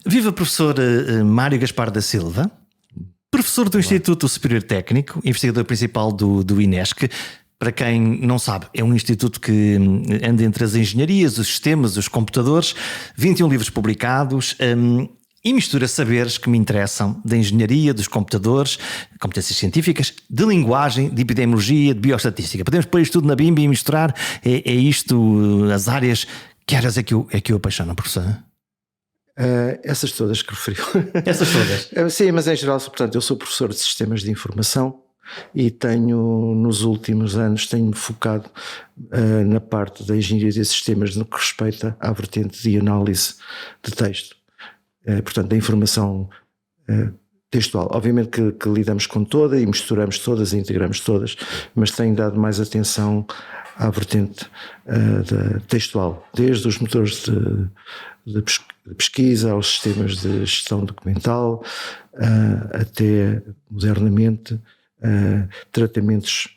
Viva professor Mário Gaspar da Silva, professor do Instituto Superior Técnico, investigador principal do INESC. Para quem não sabe, é um instituto que anda entre as engenharias, os sistemas, os computadores, 21 livros publicados e mistura saberes que me interessam da engenharia, dos computadores, competências científicas, de linguagem, de epidemiologia, de bioestatística. Podemos pôr isto tudo na bimbi e misturar, é isto as áreas. Que áreas é que eu apaixono, professor? Essas todas que referiu. Essas todas? Sim, mas em geral, portanto, eu sou professor de sistemas de informação e nos últimos anos, tenho-me focado na parte da engenharia de sistemas no que respeita à vertente de análise de texto. Portanto, da informação textual. Obviamente que lidamos com toda e misturamos todas e integramos todas, mas tenho dado mais atenção à vertente textual, desde os motores de pesquisa aos sistemas de gestão documental, até modernamente tratamentos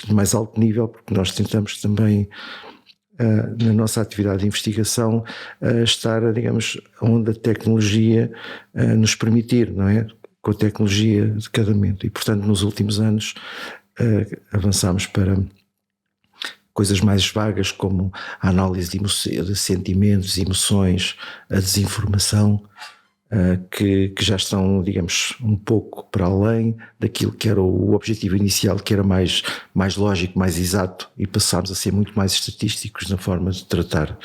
de mais alto nível, porque nós tentamos também na nossa atividade de investigação estar, digamos, onde a tecnologia nos permitir, não é? Com a tecnologia de cada momento. E, portanto, nos últimos anos avançámos para coisas mais vagas como a análise de sentimentos, emoções, a desinformação, que já estão, digamos, um pouco para além daquilo que era o objetivo inicial, que era mais lógico, mais exato, e passámos a ser muito mais estatísticos na forma de tratar,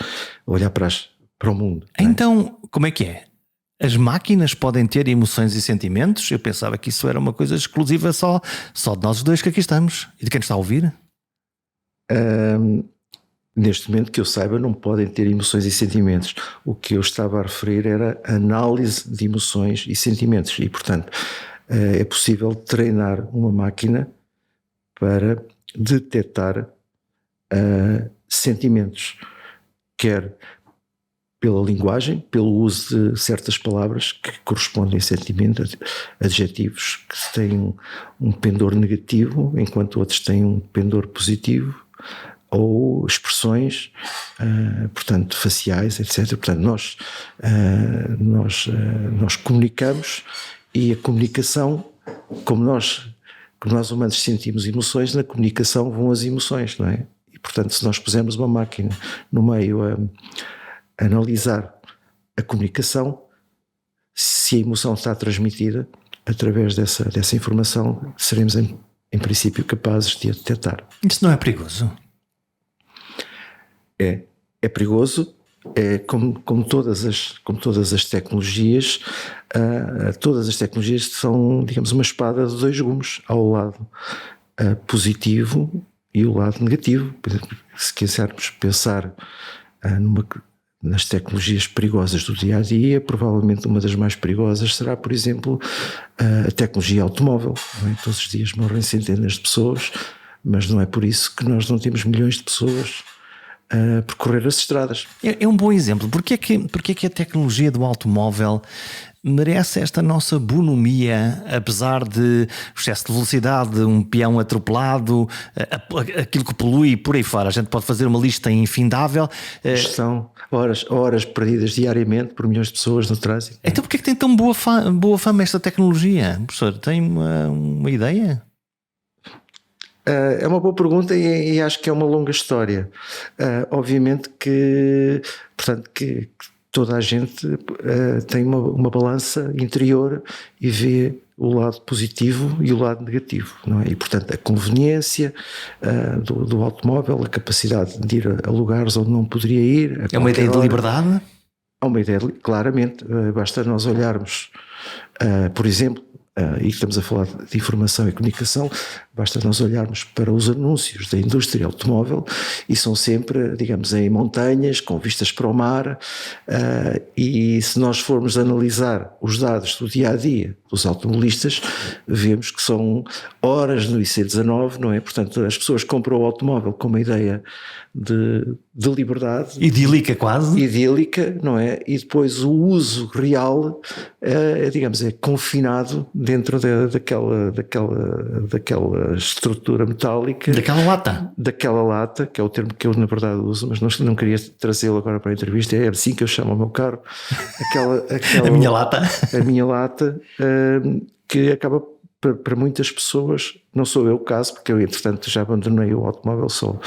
olhar para o mundo. Então, como é que é? As máquinas podem ter emoções e sentimentos? Eu pensava que isso era uma coisa exclusiva só de nós dois que aqui estamos e de quem nos está a ouvir. Neste momento, que eu saiba, não podem ter emoções e sentimentos. O que eu estava a referir era análise de emoções e sentimentos. E, portanto, é possível treinar uma máquina para detectar sentimentos, quer pela linguagem, pelo uso de certas palavras que correspondem a sentimentos, adjetivos que têm um pendor negativo, enquanto outros têm um pendor positivo, ou expressões, portanto, faciais, etc. Portanto, nós comunicamos, e a comunicação, como nós humanos sentimos emoções, na comunicação vão as emoções, não é? E, portanto, se nós pusermos uma máquina no meio a analisar a comunicação, se a emoção está transmitida através dessa informação, seremos em princípio capazes de a detectar. Isso não é perigoso? É perigoso, como todas as tecnologias. Todas as tecnologias são, digamos, uma espada de dois gumes, ao lado positivo e o lado negativo. Se quisermos pensar nas tecnologias perigosas do dia a dia, provavelmente uma das mais perigosas será, por exemplo, a tecnologia automóvel. Não é? Todos os dias morrem centenas de pessoas, mas não é por isso que nós não temos milhões de pessoas a percorrer as estradas. É um bom exemplo. Porque é que a tecnologia do automóvel merece esta nossa bonomia, apesar de excesso de velocidade, um peão atropelado, aquilo que polui por aí fora? A gente pode fazer uma lista infindável. São horas perdidas diariamente por milhões de pessoas no trânsito. Então porque é que tem tão boa fama esta tecnologia? Professor, tem uma ideia? É uma boa pergunta e acho que é uma longa história. Obviamente que toda a gente tem uma balança interior e vê o lado positivo e o lado negativo, não é? E, portanto, a conveniência do automóvel, a capacidade de ir a lugares onde não poderia ir. É uma ideia de liberdade? É uma ideia, claramente. Basta nós olharmos, por exemplo, e estamos a falar de informação e comunicação, basta nós olharmos para os anúncios da indústria automóvel e são sempre, digamos, em montanhas, com vistas para o mar, e se nós formos analisar os dados do dia-a-dia dos automobilistas, vemos que são horas no IC19, não é? Portanto, as pessoas compram o automóvel com uma ideia de liberdade. Idílica quase. Idílica, não é? E depois o uso real, digamos, é confinado dentro daquela daquela estrutura metálica. Daquela lata, que é o termo que eu na verdade uso, mas não queria trazê-lo agora para a entrevista, é assim que eu chamo o meu carro. A minha lata. A minha lata, que acaba para muitas pessoas, não sou eu o caso, porque eu entretanto já abandonei o automóvel, só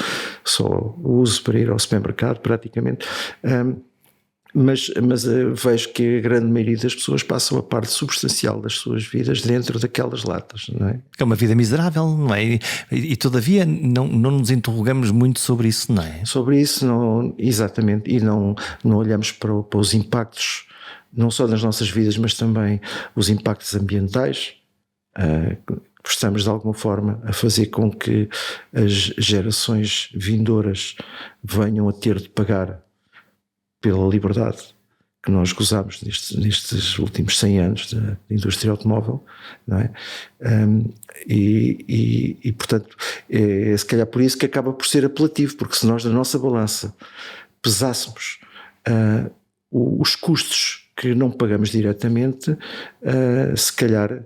o uso para ir ao supermercado praticamente. Mas vejo que a grande maioria das pessoas passam a parte substancial das suas vidas dentro daquelas latas, não é? É uma vida miserável, não é? E todavia não nos interrogamos muito sobre isso, não é? Sobre isso, não, exatamente, e não olhamos para os impactos, não só nas nossas vidas, mas também os impactos ambientais. Estamos de alguma forma a fazer com que as gerações vindouras venham a ter de pagar pela liberdade que nós gozamos nestes últimos 100 anos da indústria automóvel, não é? E portanto é se calhar por isso que acaba por ser apelativo, porque se nós na nossa balança pesássemos os custos que não pagamos diretamente, se calhar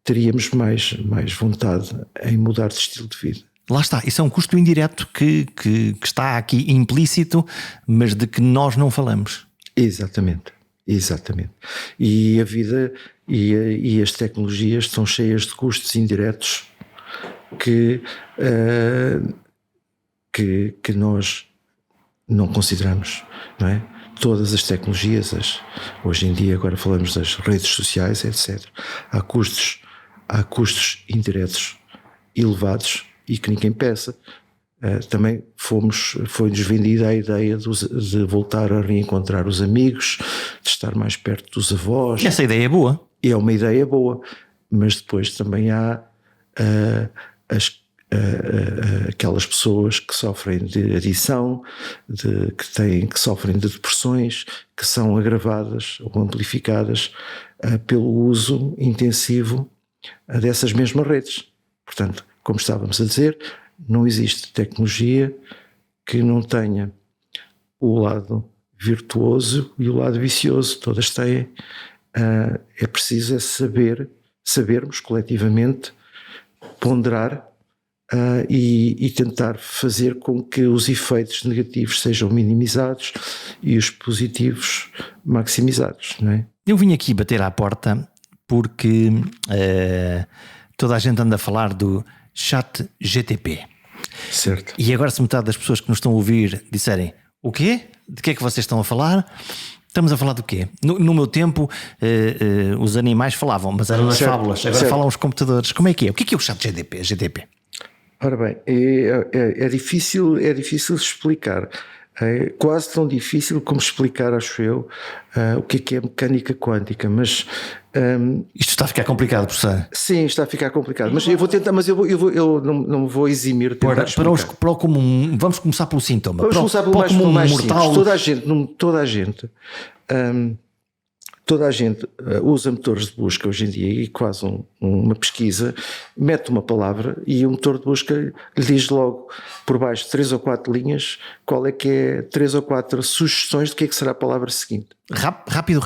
teríamos mais vontade em mudar de estilo de vida. Lá está, isso é um custo indireto que está aqui implícito, mas de que nós não falamos. Exatamente. E a vida e as tecnologias estão cheias de custos indiretos que nós não consideramos, não é? Todas as tecnologias, hoje em dia agora falamos das redes sociais, etc. Há custos indiretos elevados e que ninguém pensa. Também foi-nos vendida a ideia de voltar a reencontrar os amigos, de estar mais perto dos avós. Essa ideia é boa. É uma ideia boa, mas depois também há aquelas pessoas que sofrem de adição, que sofrem de depressões, que são agravadas ou amplificadas pelo uso intensivo dessas mesmas redes. Portanto, como estávamos a dizer, não existe tecnologia que não tenha o lado virtuoso e o lado vicioso. Todas têm. É preciso sabermos coletivamente ponderar e tentar fazer com que os efeitos negativos sejam minimizados e os positivos maximizados, não é? Eu vim aqui bater à porta porque toda a gente anda a falar do ChatGPT. Certo. E agora, se metade das pessoas que nos estão a ouvir disserem o quê? De que é que vocês estão a falar? Estamos a falar do quê? No meu tempo os animais falavam, mas eram as fábulas. Agora falam os computadores. Como é que é? O que é o ChatGPT? Ora bem, é difícil explicar. É quase tão difícil como explicar, acho eu, o que é mecânica quântica, mas... Isto está a ficar complicado, professor. Sim, está a ficar complicado, mas eu vou tentar, mas eu não me vou eximir de tentar explicar. Para o comum, vamos começar pelo sintoma. Vamos começar pelo mais mortal. Toda a gente usa motores de busca hoje em dia e quase uma pesquisa, mete uma palavra e o motor de busca lhe diz logo por baixo 3 ou 4 linhas qual é que é 3 ou 4 sugestões de que é que será a palavra seguinte. Rápido.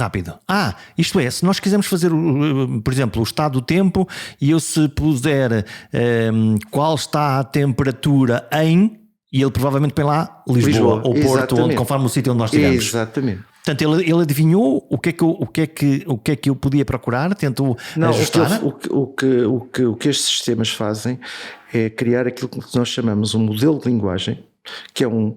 Isto é, se nós quisermos fazer, por exemplo, o estado do tempo e eu se puser qual está a temperatura em, e ele provavelmente põe lá Lisboa ou Porto, onde, conforme o sítio onde nós estivemos. Exatamente. Portanto, ele adivinhou o que é que eu podia procurar, tentou ajustar. O que estes sistemas fazem é criar aquilo que nós chamamos um modelo de linguagem, que é um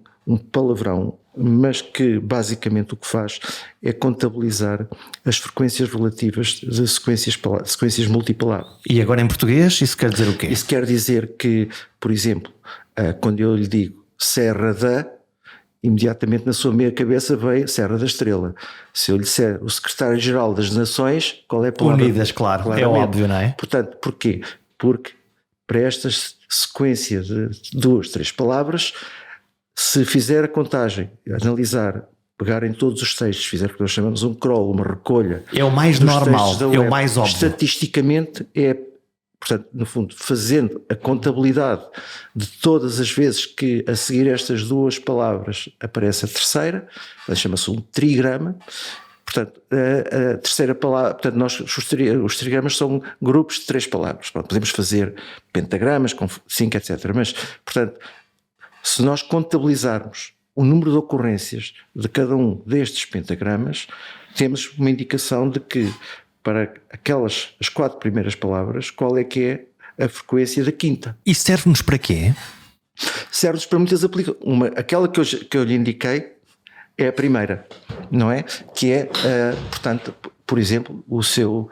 palavrão, mas que basicamente o que faz é contabilizar as frequências relativas de sequências multipalavras. E agora em português isso quer dizer o quê? Isso quer dizer que, por exemplo, quando eu lhe digo Serra da, imediatamente na sua meia cabeça veio Serra da Estrela. Se eu lhe disser o secretário-geral das Nações, qual é a palavra? Unidas, claro, claramente. É óbvio, não é? Portanto, porquê? Porque para esta sequência de 2, 3 palavras, se fizer a contagem, analisar, pegar em todos os textos, fizer o que nós chamamos um crawl, uma recolha. É o mais normal, é o mais óbvio. Estatisticamente portanto, no fundo, fazendo a contabilidade de todas as vezes que a seguir estas 2 palavras aparece a terceira, chama-se um trigrama, Portanto, a terceira palavra, portanto, os trigramas são grupos de 3 palavras. Pronto, podemos fazer pentagramas com 5, etc. Mas, portanto, se nós contabilizarmos o número de ocorrências de cada um destes pentagramas, temos uma indicação de que para as 4 primeiras palavras, qual é que é a frequência da quinta. E serve-nos para quê? Serve-nos para muitas aplicações. Aquela que eu lhe indiquei é a primeira, não é? Que é, portanto, por exemplo, o seu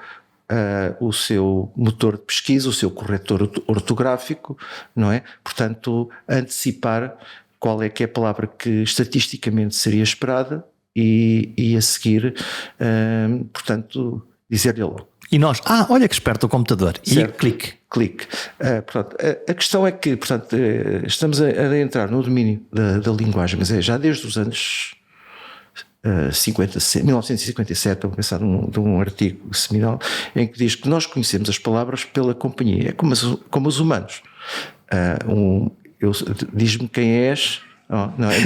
motor de pesquisa, o seu corretor ortográfico, não é? Portanto, antecipar qual é que é a palavra que estatisticamente seria esperada e a seguir, portanto, dizer-lhe logo. E nós, olha que esperto o computador. Certo. E clique. Portanto, a questão é que, portanto, estamos a entrar no domínio da linguagem, mas já desde os anos 1957, vou pensar num artigo seminal, em que diz que nós conhecemos as palavras pela companhia, é como os humanos. Diz-me quem és,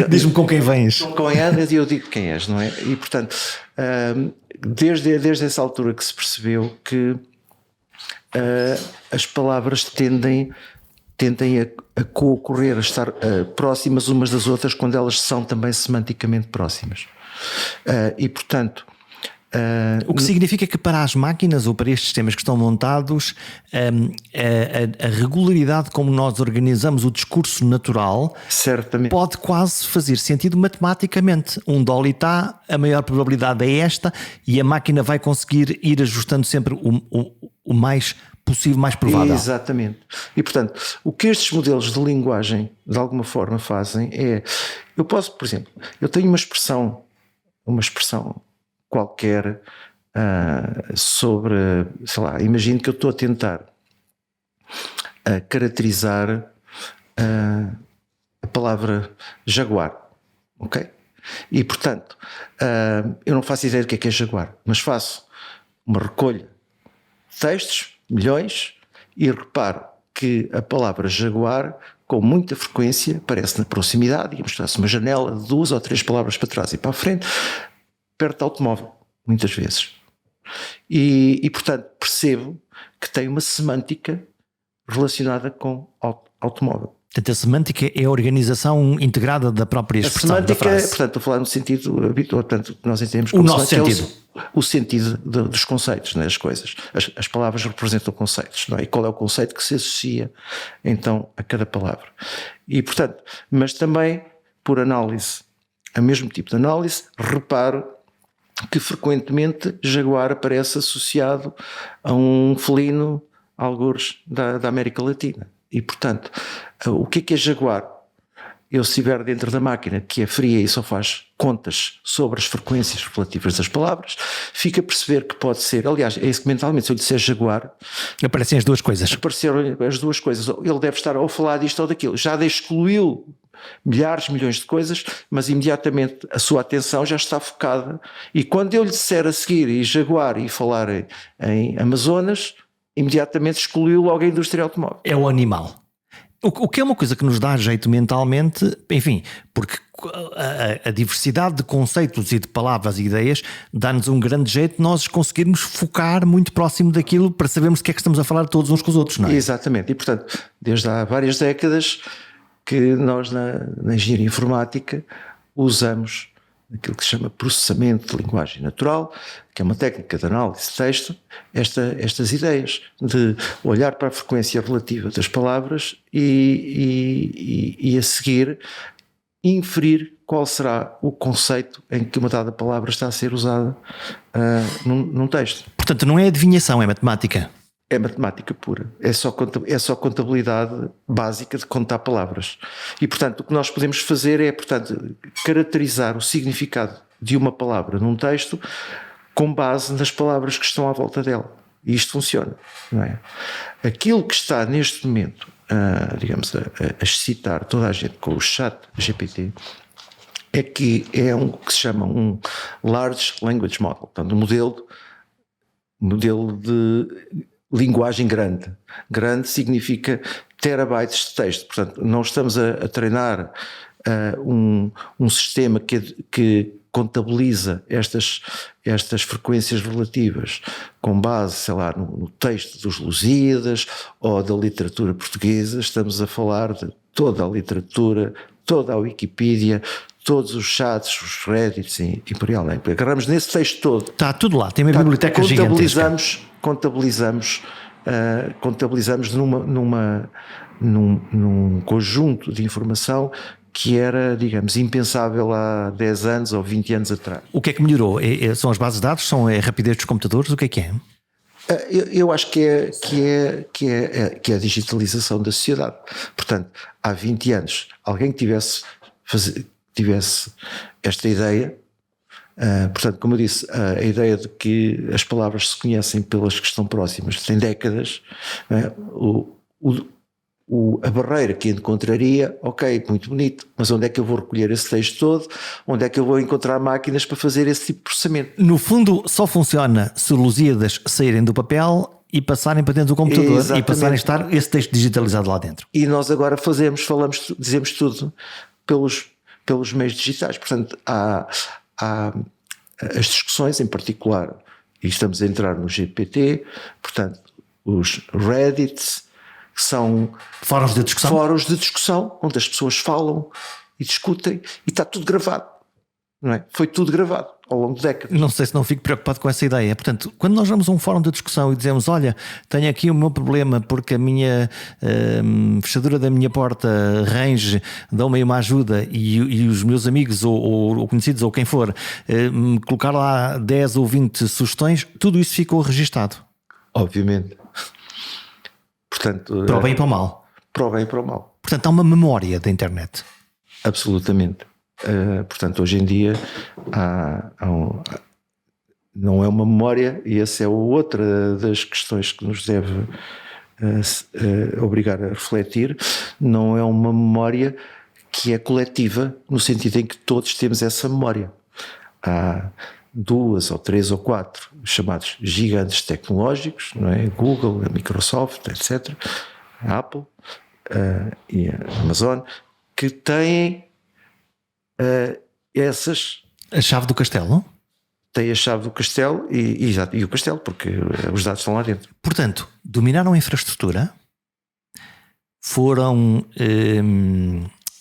diz-me com quem vens. Com quem andas e eu digo quem és, não é? E portanto, desde essa altura que se percebeu que as palavras tendem a co-ocorrer, a estar próximas umas das outras quando elas são também semanticamente próximas. E portanto, o que significa que para as máquinas ou para estes sistemas que estão montados, a regularidade como nós organizamos o discurso natural certamente pode quase fazer sentido matematicamente. Um dólar está, a maior probabilidade é esta, e a máquina vai conseguir ir ajustando sempre o mais possível, mais provável. Exatamente. E portanto, o que estes modelos de linguagem de alguma forma fazem é, eu posso, por exemplo, eu tenho uma expressão qualquer sobre, sei lá, imagino que eu estou a tentar caracterizar a palavra jaguar, ok? E portanto, eu não faço ideia do que é jaguar, mas faço uma recolha de textos, milhões, e reparo que a palavra jaguar com muita frequência aparece na proximidade, e mostrar-se uma janela de 2 ou 3 palavras para trás e para a frente, perto de automóvel, muitas vezes. E portanto, percebo que tem uma semântica relacionada com automóvel. Portanto, a semântica é a organização integrada da própria expressão, a semântica, da frase. Portanto, estou a falar no sentido habitual, portanto, nós entendemos como o nosso sentido. O sentido dos conceitos, né, as coisas. As palavras representam conceitos, não é? E qual é o conceito que se associa, então, a cada palavra. E, portanto, mas também, por análise, a mesmo tipo de análise, reparo que frequentemente jaguar aparece associado a um felino, algures da América Latina. E, portanto, o que é jaguar? Eu, se estiver dentro da máquina que é fria e só faz contas sobre as frequências relativas das palavras, fica a perceber que pode ser, aliás, é isso que mentalmente, se eu lhe disser jaguar, aparecem as duas coisas. Apareceram as duas coisas. Ele deve estar a falar disto ou daquilo. Já excluiu milhares, milhões de coisas, mas imediatamente a sua atenção já está focada. E quando eu lhe disser a seguir e jaguar e falar em Amazonas, imediatamente excluiu logo a indústria automóvel. É o animal. O que é uma coisa que nos dá jeito mentalmente, enfim, porque a diversidade de conceitos e de palavras e ideias dá-nos um grande jeito de nós conseguirmos focar muito próximo daquilo para sabermos do que é que estamos a falar todos uns com os outros, não é? Exatamente. E, portanto, desde há várias décadas que nós na engenharia informática usamos aquilo que se chama processamento de linguagem natural, que é uma técnica de análise de texto, estas ideias de olhar para a frequência relativa das palavras e a seguir inferir qual será o conceito em que uma dada palavra está a ser usada num texto. Portanto, não é adivinhação, é matemática. É matemática pura, é só contabilidade básica de contar palavras. E, portanto, o que nós podemos fazer é, portanto, caracterizar o significado de uma palavra num texto com base nas palavras que estão à volta dela. E isto funciona, não é? Aquilo que está neste momento, digamos, a excitar toda a gente com o chat GPT é que é um que se chama um Large Language Model, portanto, um modelo de linguagem grande. Grande significa terabytes de texto. Portanto, não estamos a treinar um sistema que contabiliza estas frequências relativas com base, sei lá, no texto dos Lusíadas ou da literatura portuguesa. Estamos a falar de toda a literatura, toda a Wikipédia, todos os chats, os Reddits e por aí além. Agarramos nesse texto todo. Está tudo lá, tem uma biblioteca gigantesca. Contabilizamos num conjunto de informação que era, digamos, impensável há 10 anos ou 20 anos atrás. O que é que melhorou? São as bases de dados? São a rapidez dos computadores? O que é? Eu acho que é a digitalização da sociedade. Portanto, há 20 anos, alguém que tivesse esta ideia, portanto, como eu disse, a ideia de que as palavras se conhecem pelas que estão próximas tem décadas, a barreira que encontraria, ok, muito bonito, mas onde é que eu vou recolher esse texto todo? Onde é que eu vou encontrar máquinas para fazer esse tipo de processamento? No fundo, só funciona se Lusíadas saírem do papel e passarem para dentro do computador. Exatamente. E passarem a estar esse texto digitalizado lá dentro. E nós agora dizemos tudo pelos meios digitais. Portanto, há as discussões em particular, e estamos a entrar no GPT, portanto, os Reddits, que são fóruns de discussão onde as pessoas falam e discutem, e está tudo gravado, não é? Foi tudo gravado ao longo de décadas. Não sei se não fico preocupado com essa ideia. Portanto, quando nós vamos a um fórum de discussão e dizemos, olha, tenho aqui o meu problema porque a minha fechadura da minha porta range, dão-me uma ajuda, e os meus amigos ou conhecidos ou quem for colocar lá 10 ou 20 sugestões, tudo isso ficou registado. Obviamente. Portanto, para o bem e para o mal. Para o bem e para o mal. Portanto, há uma memória da internet. Absolutamente. Portanto, hoje em dia não é uma memória, e essa é outra das questões que nos deve obrigar a refletir. Não é uma memória que é coletiva, no sentido em que todos temos essa memória. Há 2 ou 3 ou 4 chamados gigantes tecnológicos, não é? Google, a Microsoft, etc., a Apple e a Amazon, que têm a chave do castelo? Tem a chave do castelo e o castelo, porque os dados estão lá dentro. Portanto, dominaram a infraestrutura, foram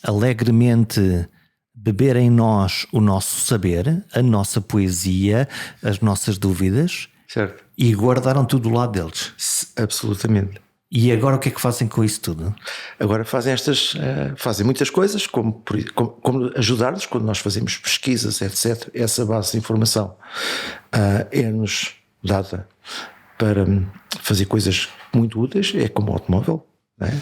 alegremente beber em nós o nosso saber, a nossa poesia, as nossas dúvidas, certo, e guardaram tudo do lado deles. Absolutamente. E agora o que é que fazem com isso tudo? Agora fazem muitas coisas, como ajudar-nos quando nós fazemos pesquisas, etc. Essa base de informação é-nos dada para fazer coisas muito úteis, é como o automóvel. Não é?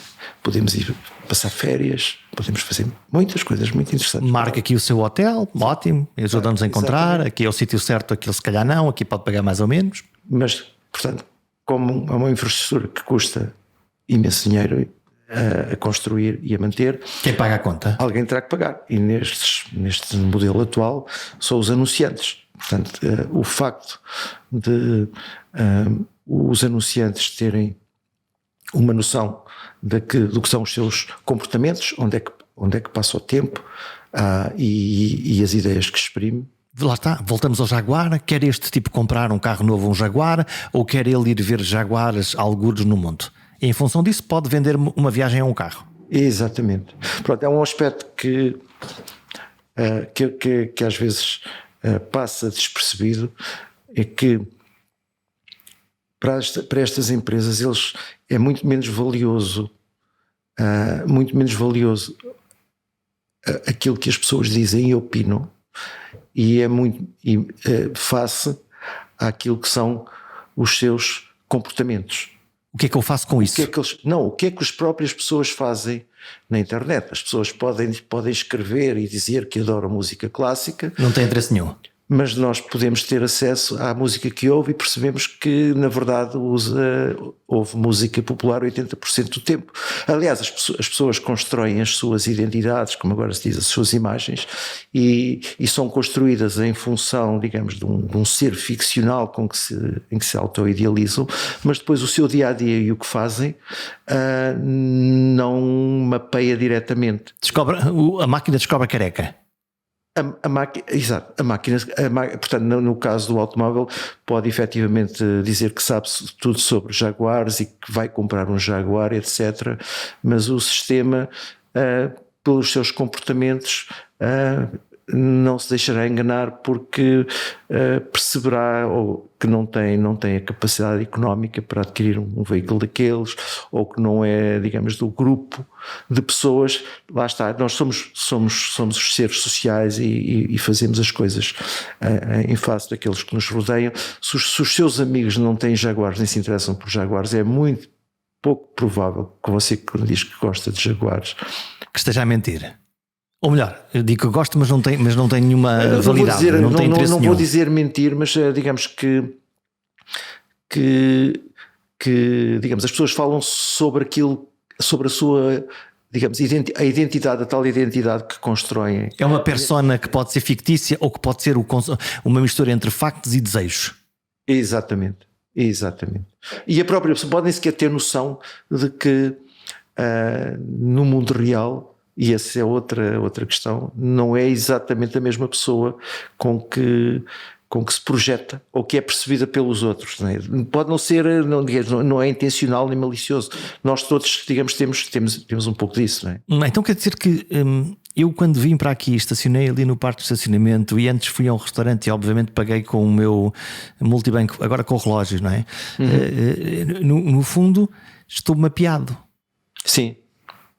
Podemos ir passar férias, podemos fazer muitas coisas muito interessantes. Marca aqui o seu hotel, ótimo, ajuda-nos a encontrar. Exatamente. Aqui é o sítio certo, aquilo se calhar não, aqui pode pagar mais ou menos. Mas, portanto, como é uma infraestrutura que custa imenso dinheiro a construir e a manter, quem paga a conta? Alguém terá que pagar, e neste modelo atual são os anunciantes. Portanto, o facto de os anunciantes terem uma noção do que são os seus comportamentos, onde é que passa o tempo e as ideias que exprime. Lá está, voltamos ao Jaguar. Quer este tipo comprar um carro novo, um Jaguar, ou quer ele ir ver Jaguares algures no mundo? E em função disso pode vender uma viagem a um carro. Exatamente. Pronto, é um aspecto que às vezes passa despercebido, é que para estas empresas é muito menos valioso aquilo que as pessoas dizem e opinam, e face àquilo que são os seus comportamentos. O que é que eu faço com isso? O que é que as próprias pessoas fazem na internet? As pessoas podem escrever e dizer que adoram música clássica. Não tem interesse nenhum. Mas nós podemos ter acesso à música que ouve e percebemos que, na verdade, ouve música popular 80% do tempo. Aliás, as pessoas constroem as suas identidades, como agora se diz, as suas imagens, e são construídas em função, digamos, de um ser ficcional em que se auto-idealizam, mas depois o seu dia-a-dia e o que fazem não mapeia diretamente. A máquina descobre a careca. Exato, portanto, no caso do automóvel, pode efetivamente dizer que sabe tudo sobre Jaguars e que vai comprar um Jaguar, etc. Mas o sistema, pelos seus comportamentos, não se deixará enganar, porque perceberá ou que não tem a capacidade económica para adquirir um veículo daqueles, ou que não é, digamos, do grupo de pessoas. Lá está, nós somos os seres sociais e fazemos as coisas em face daqueles que nos rodeiam. Se os seus amigos não têm Jaguars nem se interessam por Jaguars, é muito pouco provável que você, que diz que gosta de Jaguars, que esteja a mentir. Ou melhor, eu digo que gosto, mas não tem nenhuma validade. Não vou dizer mentir, mas digamos que digamos, as pessoas falam sobre aquilo, sobre a sua, digamos, a identidade, a tal identidade que constroem. É uma persona que pode ser fictícia ou que pode ser uma mistura entre factos e desejos. Exatamente. E a própria pessoa pode nem sequer ter noção de que no mundo real, e essa é outra questão, não é exatamente a mesma pessoa com que se projeta ou que é percebida pelos outros, não é? Pode não ser, não é intencional nem malicioso. Nós todos, digamos, temos um pouco disso, não é? Então quer dizer que eu, quando vim para aqui, estacionei ali no parque de estacionamento e antes fui a um restaurante e obviamente paguei com o meu multibanco, agora com o relógio, não é? No fundo, estou mapeado. Sim.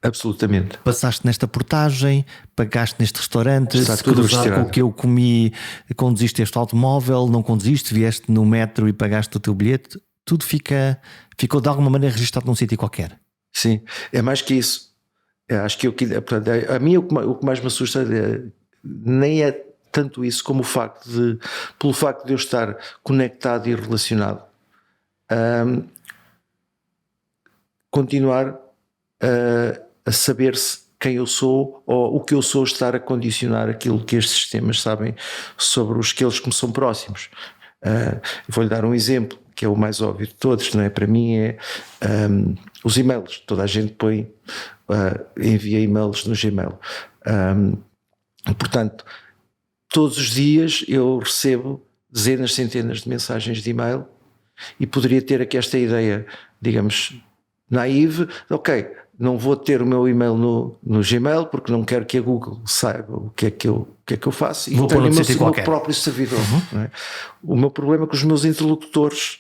Absolutamente. Passaste nesta portagem, pagaste neste restaurante, está se tudo cruzar com o que eu comi, conduziste este automóvel, não conduziste, vieste no metro e pagaste o teu bilhete, tudo ficou de alguma maneira registado num sítio qualquer. Sim, é mais que isso. Acho que a mim o que mais me assusta nem é tanto isso como pelo facto de eu estar conectado e relacionado, continuar a saber-se quem eu sou, ou o que eu sou estar a condicionar aquilo que estes sistemas sabem sobre aqueles que me são próximos. Vou-lhe dar um exemplo que é o mais óbvio de todos, não é? Para mim é os e-mails. Toda a gente envia e-mails no Gmail. Portanto, todos os dias eu recebo dezenas, centenas de mensagens de e-mail e poderia ter aqui esta ideia, digamos, naive, ok, não vou ter o meu e-mail no Gmail porque não quero que a Google saiba o que é que eu faço, e tenho o meu próprio servidor. Não é? O meu problema é que os meus interlocutores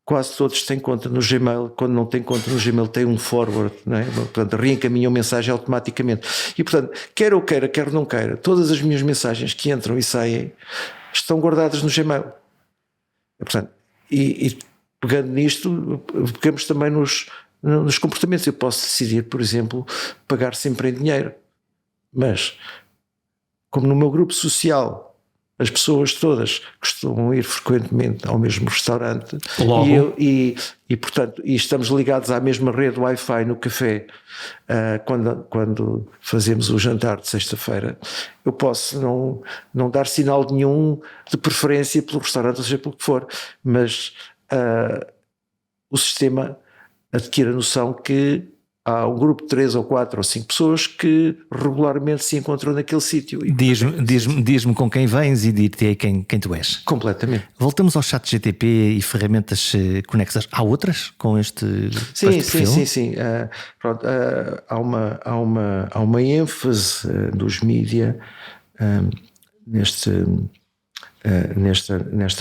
quase todos têm conta no Gmail. Quando não têm conta no Gmail têm um forward, não é? Portanto reencaminham mensagem automaticamente e, portanto, quer eu queira, quer não queira, todas as minhas mensagens que entram e saem estão guardadas no Gmail. Portanto, e pegando nisto, pegamos também nos comportamentos. Eu posso decidir, por exemplo, pagar sempre em dinheiro, mas como no meu grupo social as pessoas todas costumam ir frequentemente ao mesmo restaurante e portanto, estamos ligados à mesma rede Wi-Fi no café, quando fazemos o jantar de sexta-feira, eu posso não dar sinal nenhum de preferência pelo restaurante, ou seja, pelo que for, mas o sistema adquire a noção que há um grupo de 3 ou 4 ou 5 pessoas que regularmente se encontram naquele sítio. Diz-me com quem vens e dir-te quem tu és. Completamente. Voltamos ao ChatGPT e ferramentas conexas. Há outras com este perfil? Sim. Pronto, há uma ênfase dos mídia nesta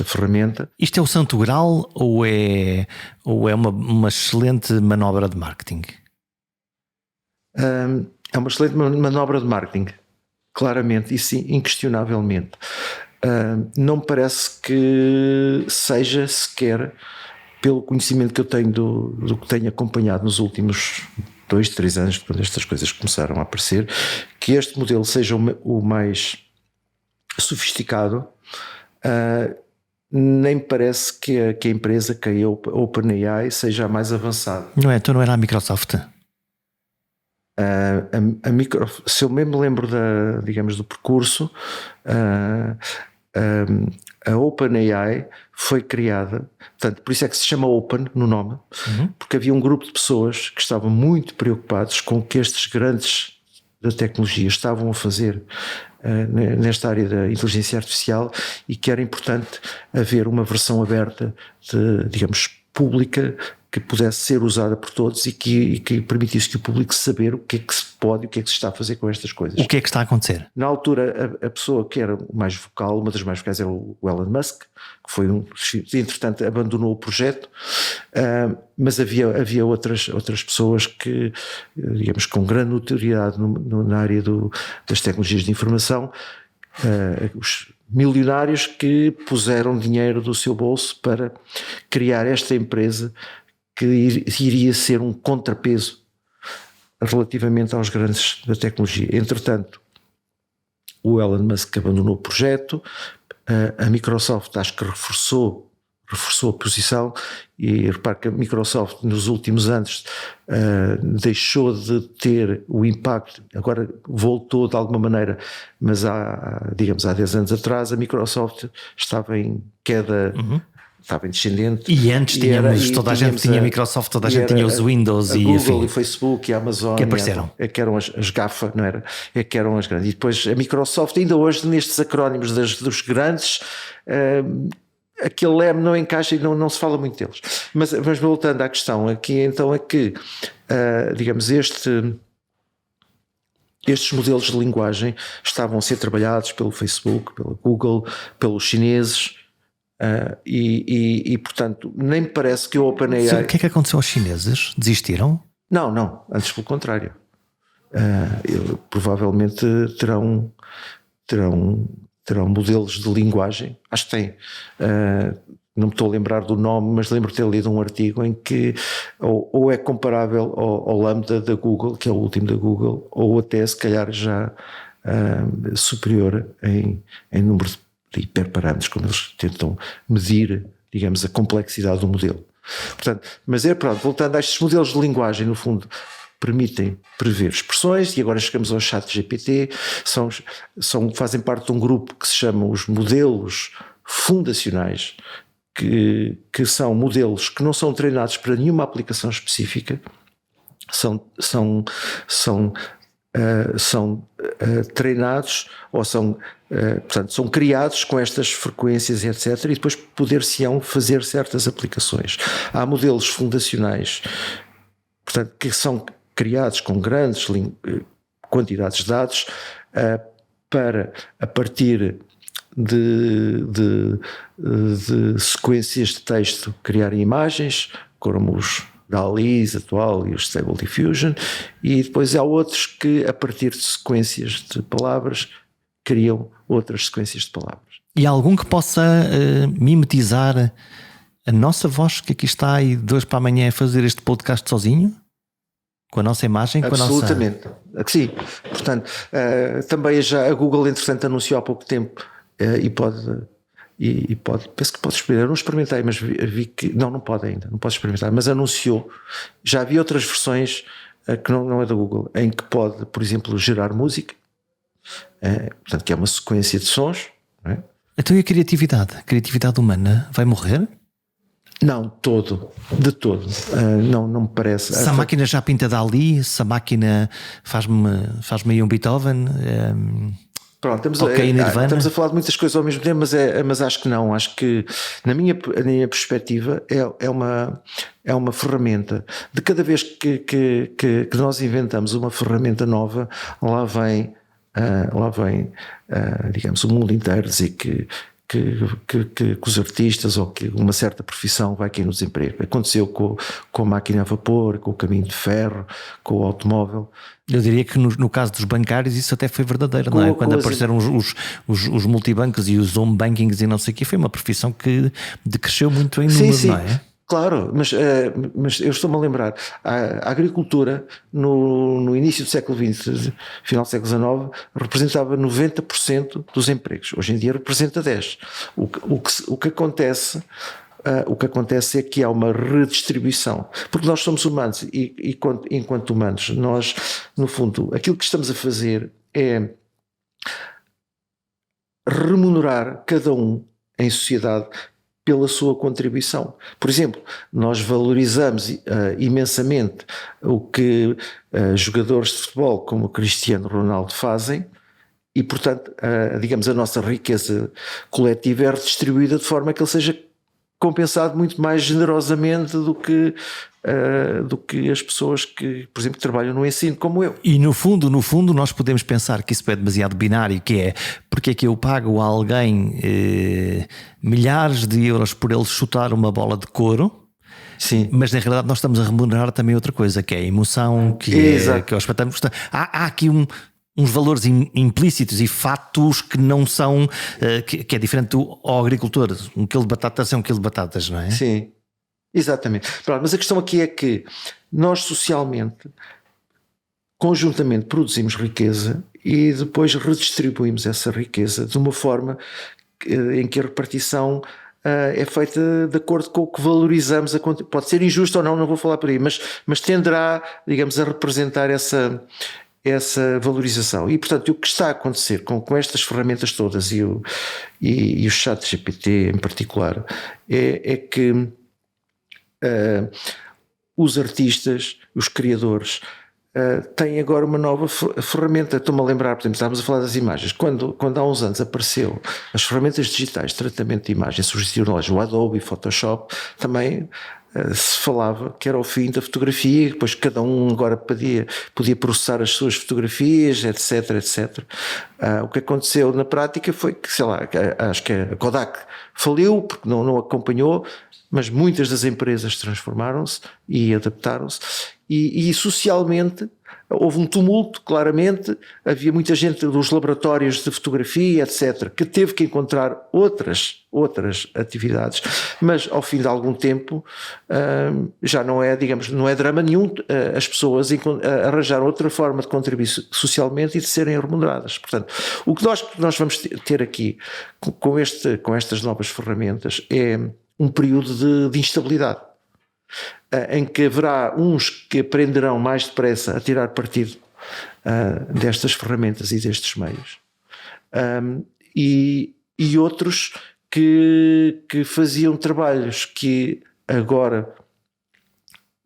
ferramenta. Isto é o santo grau ou é uma excelente manobra de marketing? É uma excelente manobra de marketing, claramente, e sim, inquestionavelmente. Não me parece que seja sequer, pelo conhecimento que eu tenho do que tenho acompanhado nos últimos 2, 3 anos, quando estas coisas começaram a aparecer, que este modelo seja o mais sofisticado. Nem parece que a empresa, que a OpenAI, seja a mais avançada. Não é? Então não era a Microsoft? Se eu mesmo me lembro do percurso, a OpenAI foi criada, portanto, por isso é que se chama Open no nome, porque havia um grupo de pessoas que estavam muito preocupados com que estes grandes da tecnologia estavam a fazer nesta área da inteligência artificial, e que era importante haver uma versão aberta, digamos, pública, que pudesse ser usada por todos e que permitisse que o público saber o que é que se pode e o que é que se está a fazer com estas coisas. O que é que está a acontecer? Na altura, a pessoa que era mais vocal, uma das mais vocais, era o Elon Musk, que foi entretanto abandonou o projeto, mas havia outras pessoas que, digamos, com grande notoriedade na área das tecnologias de informação, os milionários que puseram dinheiro do seu bolso para criar esta empresa que iria ser um contrapeso relativamente aos grandes da tecnologia. Entretanto, o Elon Musk abandonou o projeto, a Microsoft acho que reforçou a posição, e repare que a Microsoft nos últimos anos deixou de ter o impacto, agora voltou de alguma maneira, mas há 10 anos atrás a Microsoft estava em queda, estava em descendente. E antes toda a gente tinha a Microsoft, toda a gente tinha os Windows a e Google, e o Facebook e a Amazon, que apareceram. Que eram as GAFA, não era? Que eram as grandes. E depois a Microsoft, ainda hoje, nestes acrónimos dos grandes, aquele leme não encaixa e não se fala muito deles. Mas voltando à questão aqui, então, é que, digamos, estes modelos de linguagem estavam a ser trabalhados pelo Facebook, pela Google, pelos chineses, e portanto, nem me parece que o OpenAI... Sim, o que é que aconteceu aos chineses? Desistiram? Não, antes pelo contrário. Provavelmente terão modelos de linguagem, acho que tem, não me estou a lembrar do nome, mas lembro de ter lido um artigo em que ou é comparável ao Lambda da Google, que é o último da Google, ou até se calhar já superior em número de hiperparâmetros, como eles tentam medir, digamos, a complexidade do modelo. Portanto, mas pronto, voltando a estes modelos de linguagem, no fundo, permitem prever expressões, e agora chegamos ao ChatGPT, fazem parte de um grupo que se chama os modelos fundacionais, que são modelos que não são treinados para nenhuma aplicação específica, são treinados, ou portanto, são criados com estas frequências, etc., e depois poder-se-ão fazer certas aplicações. Há modelos fundacionais, portanto, que são criados com grandes quantidades de dados, para, a partir de sequências de texto, criarem imagens, como os DALL-E, atual, e o Stable Diffusion, e depois há outros que, a partir de sequências de palavras, criam outras sequências de palavras. E há algum que possa mimetizar a nossa voz, que aqui está, e de hoje para amanhã é fazer este podcast sozinho? Com a nossa imagem? Absolutamente. Sim. Portanto, também já a Google, entretanto, anunciou há pouco tempo, e pode, penso que pode experimentar. Eu não experimentei, mas vi que não pode ainda, não pode experimentar, mas anunciou. Já havia outras versões que não é da Google, em que pode, por exemplo, gerar música, portanto, que é uma sequência de sons. Não é? Então, e a criatividade humana vai morrer? Não, de todo. Não me parece. Se a máquina já pinta Dalí, se a máquina faz-me aí um Beethoven, pronto, estamos a falar de muitas coisas ao mesmo tempo, mas acho que não. Acho que, na minha perspectiva, é uma ferramenta. De cada vez que nós inventamos uma ferramenta nova, lá vem digamos, o mundo inteiro dizer que os artistas, ou que uma certa profissão vai cair no desemprego. Aconteceu com a máquina a vapor, com o caminho de ferro, com o automóvel. Eu diria que no caso dos bancários isso até foi verdadeiro, não é? Quando apareceram os multibancos e os home bankings e não sei o que, foi uma profissão que decresceu muito em número, sim. Não é? Claro, mas eu estou-me a lembrar, a agricultura no início do século XX, final do século XIX, representava 90% dos empregos. Hoje em dia representa 10%. O que acontece é que há uma redistribuição, porque nós somos humanos e enquanto humanos, nós, no fundo, aquilo que estamos a fazer é remunerar cada um em sociedade pela sua contribuição. Por exemplo, nós valorizamos imensamente o que jogadores de futebol como o Cristiano Ronaldo fazem e, portanto, digamos, a nossa riqueza coletiva é redistribuída de forma que ele seja compensado muito mais generosamente do que as pessoas que, por exemplo, trabalham no ensino, como eu. E no fundo, nós podemos pensar que isso é demasiado binário, que é porque é que eu pago a alguém milhares de euros por ele chutar uma bola de couro. Sim. Mas na realidade nós estamos a remunerar também outra coisa, que é a emoção, que é o espetáculo. Há aqui uns valores implícitos e fatos que não são, que é diferente ao agricultor. Um quilo de batatas é um quilo de batatas, não é? Sim, exatamente. Pronto, mas a questão aqui é que nós socialmente, conjuntamente, produzimos riqueza e depois redistribuímos essa riqueza de uma forma em que a repartição é feita de acordo com o que valorizamos. Pode ser injusto ou não vou falar por aí, mas tenderá, digamos, a representar essa valorização. E, portanto, o que está a acontecer com estas ferramentas todas e o ChatGPT em particular é que os artistas, os criadores, têm agora uma nova ferramenta. Estou-me a lembrar, por exemplo, estávamos a falar das imagens. Quando há uns anos apareceu as ferramentas digitais de tratamento de imagens, surgiram o Adobe e Photoshop, também se falava que era o fim da fotografia, depois cada um agora podia processar as suas fotografias, etc, etc. O que aconteceu na prática foi que, sei lá, acho que a Kodak faliu porque não acompanhou, mas muitas das empresas transformaram-se e adaptaram-se e socialmente houve um tumulto, claramente, havia muita gente dos laboratórios de fotografia, etc, que teve que encontrar outras atividades, mas ao fim de algum tempo já não é, digamos, não é drama nenhum as pessoas arranjar outra forma de contribuir socialmente e de serem remuneradas. Portanto, o que nós vamos ter aqui com estas novas ferramentas é um período de instabilidade, em que haverá uns que aprenderão mais depressa a tirar partido destas ferramentas e destes meios, e outros que faziam trabalhos que agora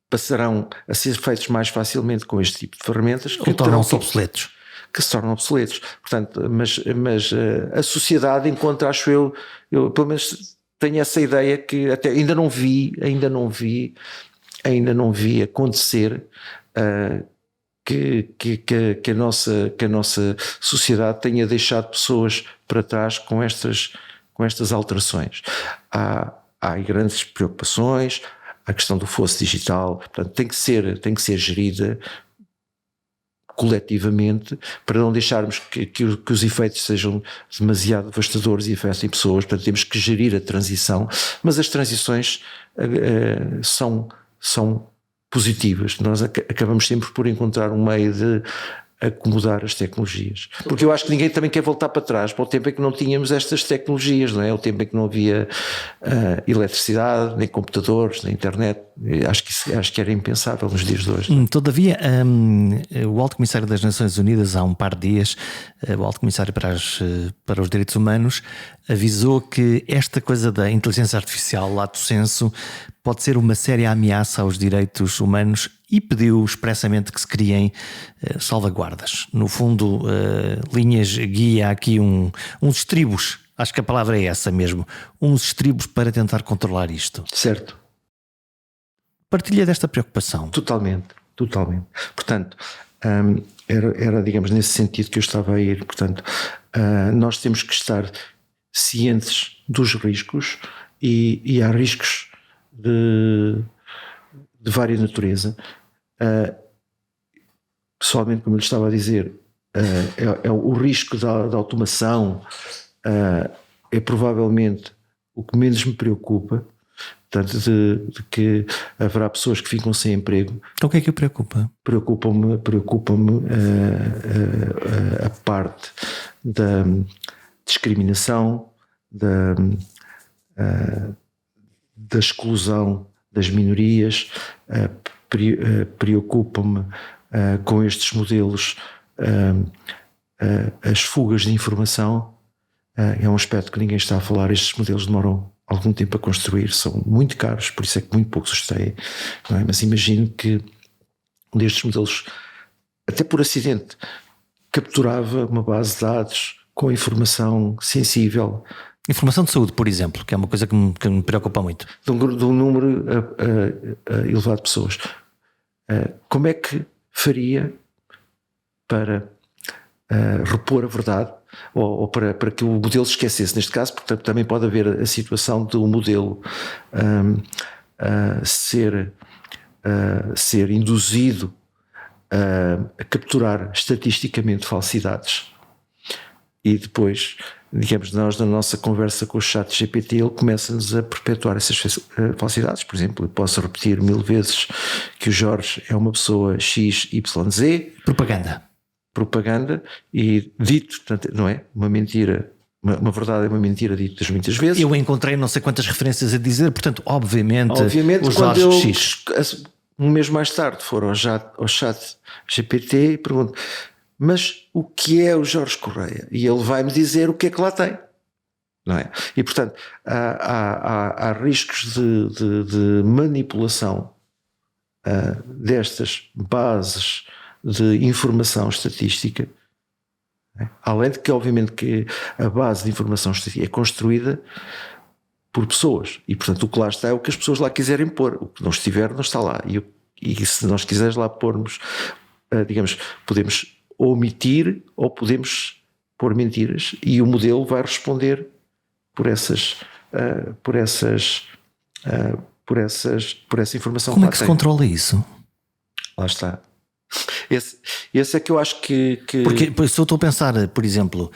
passarão a ser feitos mais facilmente com este tipo de ferramentas, que tornam-se obsoletos. Que se tornam obsoletos. Portanto, mas a sociedade encontra, acho eu pelo menos tenho essa ideia que até ainda não vi acontecer que a nossa sociedade tenha deixado pessoas para trás com estas alterações. Há grandes preocupações, a questão do fosso digital, portanto, tem que ser gerida coletivamente para não deixarmos que os efeitos sejam demasiado devastadores e afetem pessoas. Portanto, temos que gerir a transição, mas as transições são positivas. Nós acabamos sempre por encontrar um meio de acomodar as tecnologias, porque eu acho que ninguém também quer voltar para trás, para o tempo em que não tínhamos estas tecnologias, não é? O tempo em que não havia eletricidade, nem computadores, nem internet. Acho que era impensável nos dias de hoje. Todavia, o Alto Comissário das Nações Unidas, há um par de dias, o Alto Comissário para os Direitos Humanos, avisou que esta coisa da inteligência artificial, lato sensu, pode ser uma séria ameaça aos direitos humanos e pediu expressamente que se criem salvaguardas. No fundo, linhas guia aqui uns estribos, acho que a palavra é essa mesmo, uns estribos para tentar controlar isto. Certo. Partilha desta preocupação? Totalmente. Portanto, era, digamos, nesse sentido que eu estava a ir. Portanto, nós temos que estar cientes dos riscos e há riscos de vária natureza. Pessoalmente, como eu lhe estava a dizer, é o risco da automação é provavelmente o que menos me preocupa, portanto, de que haverá pessoas que ficam sem emprego. Então o que é que o preocupa? Preocupa-me a parte da discriminação, da exclusão das minorias, preocupa-me com estes modelos as fugas de informação. É um aspecto que ninguém está a falar. Estes modelos demoram algum tempo a construir, são muito caros, por isso é que muito poucos os têm, não é? Mas imagino que um destes modelos, até por acidente, capturava uma base de dados com informação sensível. Informação de saúde, por exemplo, que é uma coisa que me preocupa muito. De um número elevado de pessoas. Como é que faria para repor a verdade, ou para que o modelo se esquecesse, neste caso, porque também pode haver a situação de um modelo ser induzido a capturar estatisticamente falsidades, e depois, digamos, nós na nossa conversa com o chat GPT, ele começa-nos a perpetuar essas falsidades. Por exemplo, eu posso repetir 1000 vezes que o Jorge é uma pessoa XYZ. Propaganda, e dito, portanto, não é? Uma mentira, uma verdade é uma mentira ditas muitas vezes. Eu encontrei não sei quantas referências a dizer, portanto, obviamente o quando Jorge eu, X. um mês mais tarde, for ao chat GPT e pergunto: mas o que é o Jorge Correia? E ele vai-me dizer o que é que lá tem, não é? E portanto há riscos de manipulação destas bases de informação estatística, né? Além de que, obviamente, que a base de informação estatística é construída por pessoas, e portanto o que lá está é o que as pessoas lá quiserem pôr. O que não estiver não está lá, e se nós quisermos lá pormos, digamos, podemos omitir ou podemos pôr mentiras, e o modelo vai responder por essa informação. Como é que se controla isso? Lá está. Esse é que eu acho que... Porque se eu estou a pensar, por exemplo,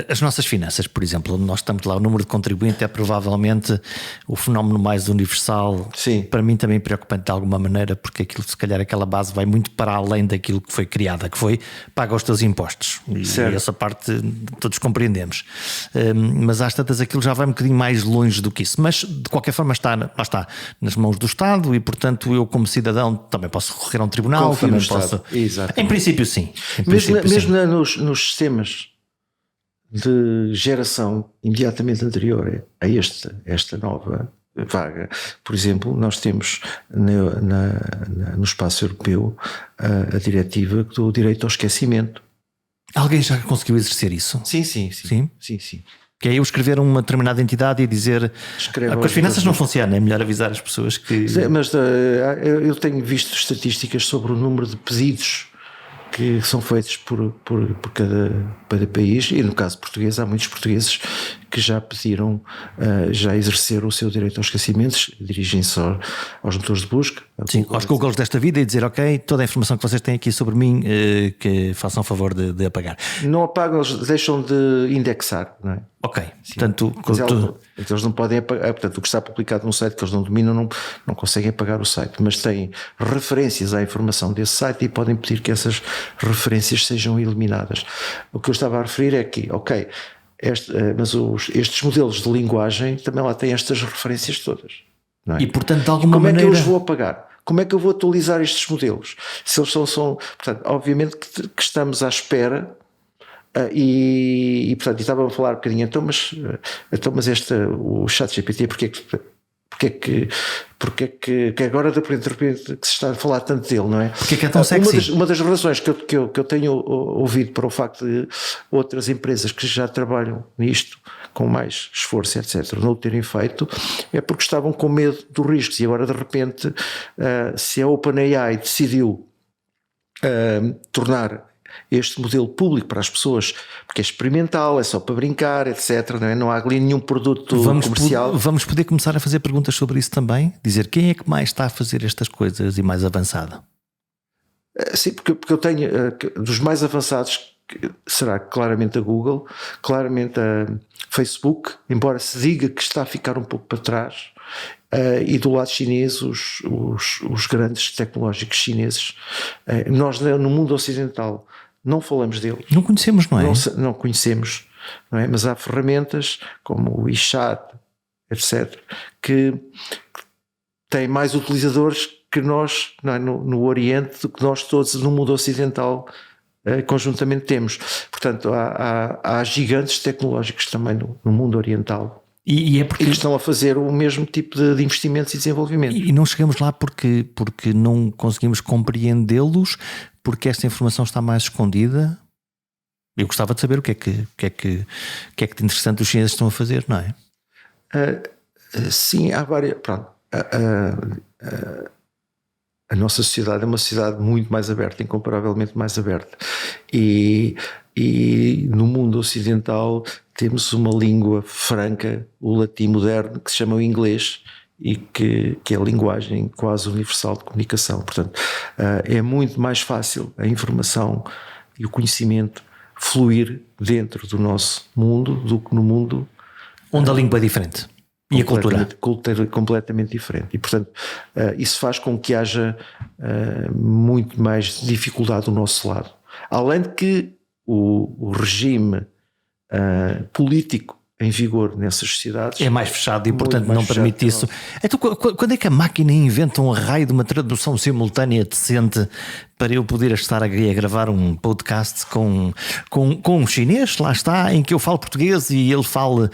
as nossas finanças, por exemplo, onde nós estamos lá, o número de contribuinte é provavelmente o fenómeno mais universal. Sim. Para mim também preocupante de alguma maneira, porque aquilo, se calhar, aquela base vai muito para além daquilo que foi criada, que foi paga os teus impostos. E essa parte todos compreendemos. Mas às tantas aquilo já vai um bocadinho mais longe do que isso. Mas de qualquer forma está nas mãos do Estado, e portanto eu, como cidadão, também posso recorrer a um tribunal. Confio também posso. Em princípio sim. Mesmo nos sistemas de geração imediatamente anterior a esta nova vaga, por exemplo, nós temos no espaço europeu a diretiva do direito ao esquecimento. Alguém já conseguiu exercer isso? Sim. Que é eu escrever uma determinada entidade e dizer que as finanças não funcionam, é melhor avisar as pessoas que... Mas eu tenho visto estatísticas sobre o número de pedidos que são feitos por cada país, e no caso português há muitos portugueses que já pediram, já exerceram o seu direito aos esquecimentos, dirigem-se aos motores de busca. Sim, aos Googles desta vida, e dizer: ok, toda a informação que vocês têm aqui sobre mim, que façam favor de apagar. Não apagam, eles deixam de indexar, não é? Ok, sim. Portanto, eles não podem apagar, portanto, o que está publicado num site que eles não dominam não conseguem apagar o site, mas têm referências à informação desse site e podem pedir que essas referências sejam eliminadas. O que eu estava a referir é que, ok, mas estes modelos de linguagem também lá têm estas referências todas, não é? E portanto, de alguma maneira... Como é que eu os vou apagar? Como é que eu vou atualizar estes modelos? Se eles são portanto, obviamente que estamos à espera. Portanto, estava a falar um bocadinho, então, mas o chat GPT, porque é que agora de repente que se está a falar tanto dele, não é? Porque é que é tão sexy? Uma das razões que eu tenho ouvido para o facto de outras empresas que já trabalham nisto com mais esforço, etc., não o terem feito, é porque estavam com medo dos riscos, e agora de repente se a OpenAI decidiu tornar este modelo público para as pessoas, porque é experimental, é só para brincar, etc. Não há ali nenhum produto comercial. Vamos poder começar a fazer perguntas sobre isso também? Dizer quem é que mais está a fazer estas coisas e mais avançado? Sim, porque eu tenho dos mais avançados será claramente a Google, claramente a Facebook, embora se diga que está a ficar um pouco para trás. E do lado chinês, os grandes tecnológicos chineses. Nós no mundo ocidental não falamos deles. Não conhecemos, não é? Não conhecemos, não é? Mas há ferramentas como o WeChat, etc., que têm mais utilizadores que nós, não é? no Oriente, do que nós todos no mundo ocidental conjuntamente temos. Portanto, há gigantes tecnológicos também no mundo oriental E é porque que estão a fazer o mesmo tipo de investimentos e desenvolvimento. E não chegamos lá porque não conseguimos compreendê-los, porque esta informação está mais escondida. Eu gostava de saber o que é que de interessante os chineses estão a fazer, não é? Sim, há várias. Pronto, a nossa sociedade é uma sociedade muito mais aberta, incomparavelmente mais aberta. E no mundo ocidental temos uma língua franca, o latim moderno, que se chama o inglês e que é a linguagem quase universal de comunicação. Portanto, é muito mais fácil a informação e o conhecimento fluir dentro do nosso mundo do que no mundo onde a língua é diferente e a cultura completamente diferente. E, portanto, isso faz com que haja muito mais dificuldade do nosso lado. Além de que o regime político em vigor nessas sociedades é mais fechado e, portanto, não permite isso. Então, quando é que a máquina inventa um raio de uma tradução simultânea decente para eu poder estar a gravar um podcast com um chinês, lá está, em que eu falo português e ele falo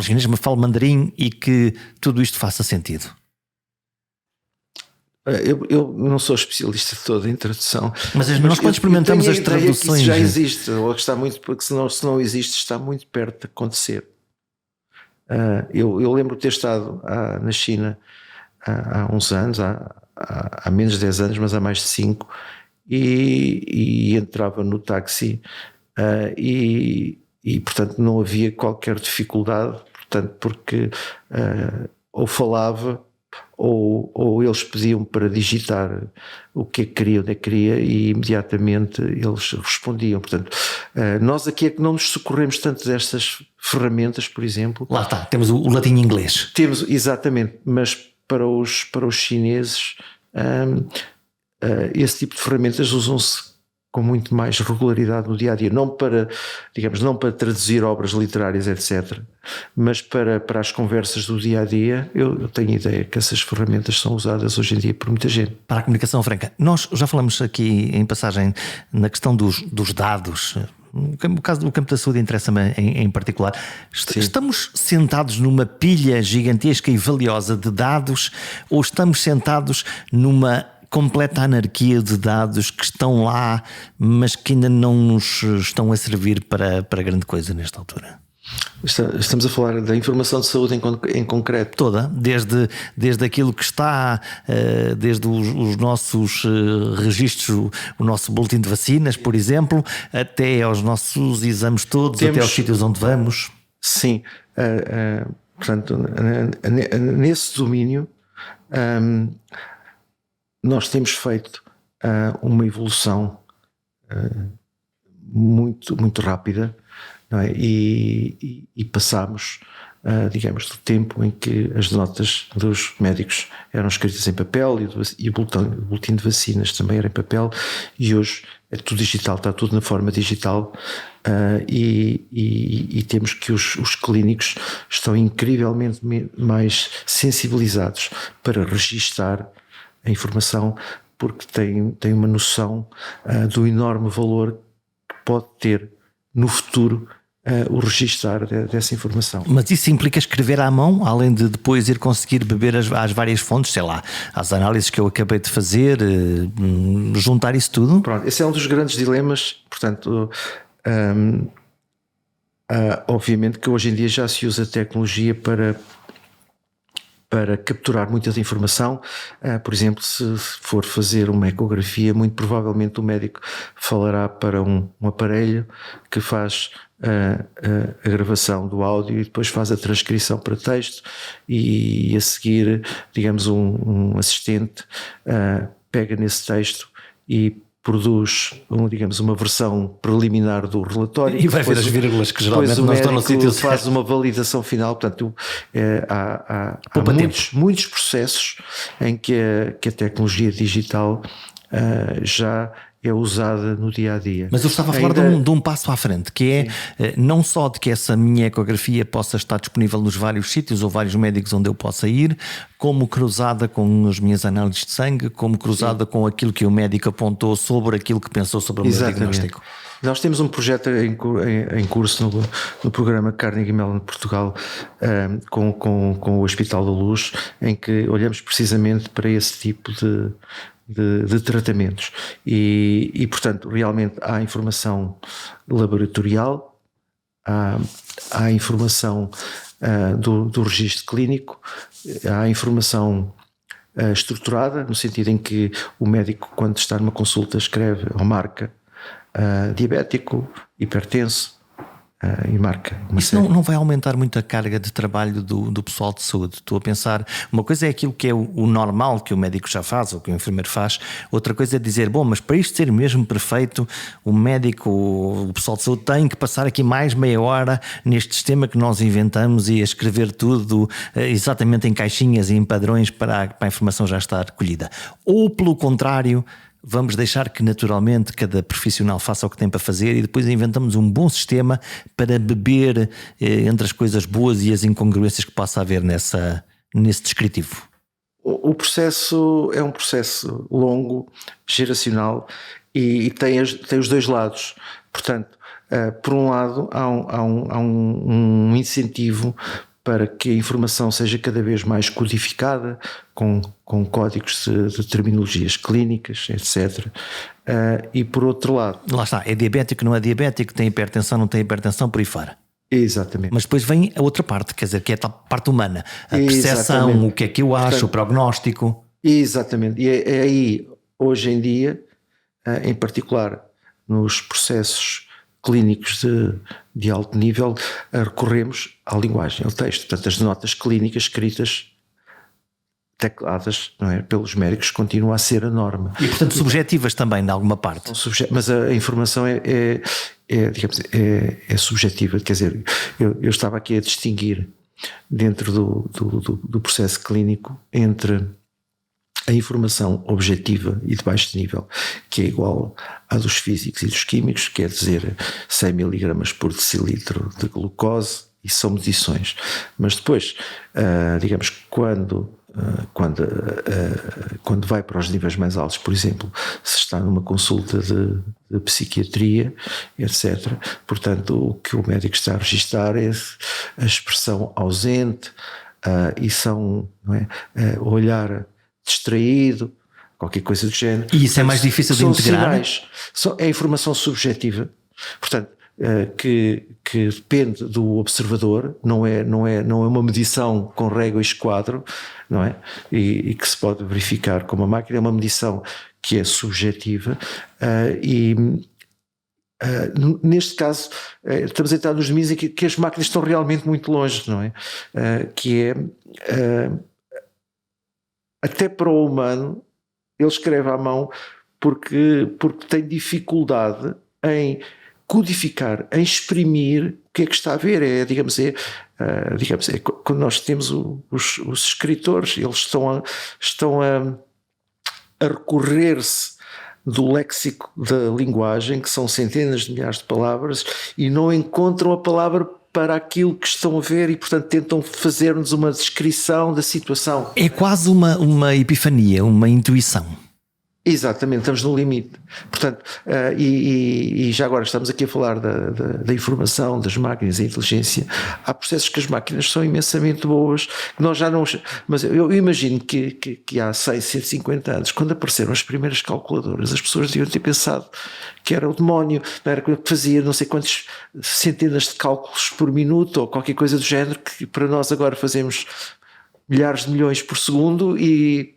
chinês, mas falo mandarim, e que tudo isto faça sentido? Eu não sou especialista todo em tradução, mas nós quando experimentamos as traduções isso já existe, ou está muito, porque se não existe, está muito perto de acontecer. Eu lembro de ter estado na China há uns anos, há menos de 10 anos, mas há mais de 5, e entrava no táxi e portanto não havia qualquer dificuldade, portanto, porque ou falava ou eles pediam para digitar o que é que queria, onde é que queria, e imediatamente eles respondiam. Portanto, nós aqui é que não nos socorremos tanto destas ferramentas, por exemplo. Lá está, temos o latim inglês. Temos, exatamente, mas para os chineses esse tipo de ferramentas usam-se com muito mais regularidade no dia-a-dia, não para traduzir obras literárias, etc., mas para as conversas do dia-a-dia. Eu tenho ideia que essas ferramentas são usadas hoje em dia por muita gente. Para a comunicação franca. Nós já falamos aqui em passagem na questão dos dados. O caso do campo da saúde interessa-me em particular. Estamos sentados numa pilha gigantesca e valiosa de dados, ou estamos sentados numa completa anarquia de dados que estão lá, mas que ainda não nos estão a servir para grande coisa nesta altura? Estamos a falar da informação de saúde em concreto. Toda, desde aquilo que está, desde os nossos registros, o nosso boletim de vacinas, por exemplo, até aos nossos exames todos, até aos sítios onde vamos. Sim, portanto, nesse domínio nós temos feito uma evolução muito, muito rápida, não é? E passamos, digamos, do tempo em que as notas dos médicos eram escritas em papel e o boletim de vacinas também era em papel, e hoje é tudo digital, está tudo na forma digital, e temos que os clínicos estão incrivelmente mais sensibilizados para registar a informação, porque tem uma noção do enorme valor que pode ter no futuro o registar dessa informação. Mas isso implica escrever à mão, além de depois ir conseguir beber às várias fontes, sei lá, às análises que eu acabei de fazer, juntar isso tudo? Pronto, esse é um dos grandes dilemas. Portanto, obviamente que hoje em dia já se usa tecnologia para capturar muita informação. Por exemplo, se for fazer uma ecografia, muito provavelmente o médico falará para um aparelho que faz a gravação do áudio e depois faz a transcrição para texto, e a seguir, digamos, um assistente pega nesse texto e produz, digamos, uma versão preliminar do relatório e vai ver as vírgulas que geralmente não estão no sítio certo. Faz uma validação final. Portanto, há muitos processos em que a tecnologia digital já é usada no dia a dia. Mas eu estava a falar de um passo à frente, que é não só de que essa minha ecografia possa estar disponível nos vários sítios ou vários médicos onde eu possa ir, como cruzada com as minhas análises de sangue, como cruzada com aquilo que o médico apontou sobre aquilo que pensou sobre o meu diagnóstico. Nós temos um projeto em curso no programa Carnegie Mellon de Portugal, com o Hospital da Luz, em que olhamos precisamente para esse tipo de tratamentos e portanto realmente há informação laboratorial, há informação do registro clínico, há informação estruturada, no sentido em que o médico, quando está numa consulta, escreve ou marca diabético, hipertenso, e marca. Isso não vai aumentar muito a carga de trabalho do pessoal de saúde? Estou a pensar, uma coisa é aquilo que é o normal que o médico já faz ou que o enfermeiro faz, outra coisa é dizer, bom, mas para isto ser mesmo perfeito, o médico, o pessoal de saúde tem que passar aqui mais meia hora neste sistema que nós inventamos e a escrever tudo exatamente em caixinhas e em padrões para a informação já estar colhida. Ou pelo contrário, vamos deixar que naturalmente cada profissional faça o que tem para fazer e depois inventamos um bom sistema para beber entre as coisas boas e as incongruências que possa haver nesse descritivo. O processo é um processo longo, geracional e tem os dois lados. Portanto, por um lado há um incentivo para que a informação seja cada vez mais codificada, com códigos de terminologias clínicas, etc. E por outro lado... Lá está, é diabético, não é diabético, tem hipertensão, não tem hipertensão, por aí fora. Exatamente. Mas depois vem a outra parte, quer dizer, que é a parte humana, a percepção, o que é que eu acho, portanto, o prognóstico. Exatamente, e é aí, hoje em dia, em particular nos processos clínicos de alto nível, recorremos à linguagem, ao texto. Portanto, as notas clínicas escritas, tecladas, não é, pelos médicos, continua a ser a norma. E, portanto, subjetivas também, de alguma parte. Mas a informação digamos, é subjetiva. Quer dizer, eu estava aqui a distinguir dentro do processo clínico entre a informação objetiva e de baixo nível, que é igual à dos físicos e dos químicos, quer dizer 100 mg por decilitro de glucose, e são medições. Mas depois, digamos, quando vai para os níveis mais altos, por exemplo, se está numa consulta de psiquiatria, etc., portanto, o que o médico está a registar é a expressão ausente, e são, não é, olhar distraído, qualquer coisa do género. E isso é mais difícil de integrar? É informação subjetiva, portanto, que depende do observador, não é uma medição com régua e esquadro, não é? E que se pode verificar com uma máquina, é uma medição que é subjetiva, neste caso estamos a entrar nos domínios em que as máquinas estão realmente muito longe, não é? Que é até para o humano, ele escreve à mão porque tem dificuldade em codificar, em exprimir o que é que está a ver. Digamos, quando nós temos os escritores, eles estão a recorrer-se do léxico da linguagem, que são centenas de milhares de palavras, e não encontram a palavra para aquilo que estão a ver e, portanto, tentam fazer-nos uma descrição da situação. É quase uma epifania, uma intuição. Exatamente, estamos no limite. Portanto, e já agora estamos aqui a falar da informação, das máquinas, da inteligência. Há processos que as máquinas são imensamente boas, que nós já não... Mas eu imagino que há 100, 150 anos, quando apareceram as primeiras calculadoras, as pessoas deviam ter pensado que era o demónio, não era que fazia não sei quantas centenas de cálculos por minuto ou qualquer coisa do género, que para nós agora fazemos milhares de milhões por segundo e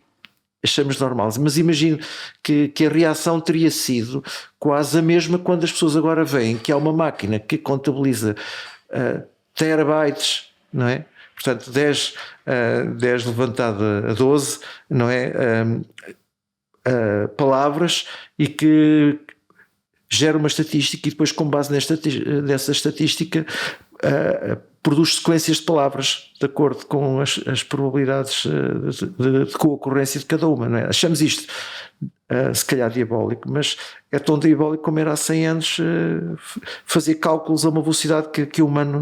achamos normal. Mas imagino que a reação teria sido quase a mesma quando as pessoas agora veem que há uma máquina que contabiliza terabytes, não é? Portanto, 10 levantado a 12, não é? Palavras, e que gera uma estatística e depois, com base nessa estatística, produz sequências de palavras de acordo com as probabilidades de co-ocorrência de cada uma, não é? Achamos isto se calhar diabólico, mas é tão diabólico como era há 100 anos fazer cálculos a uma velocidade que o humano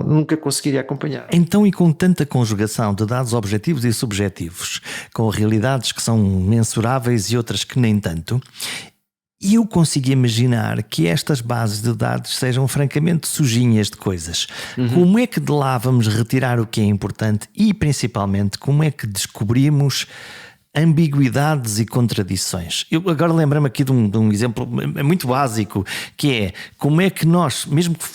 nunca conseguiria acompanhar. Então, e com tanta conjugação de dados objetivos e subjetivos, com realidades que são mensuráveis e outras que nem tanto, eu consigo imaginar que estas bases de dados sejam francamente sujinhas de coisas. Como é que de lá vamos retirar o que é importante e, principalmente, como é que descobrimos ambiguidades e contradições? Eu agora lembro-me aqui de um exemplo muito básico, que é como é que nós, mesmo que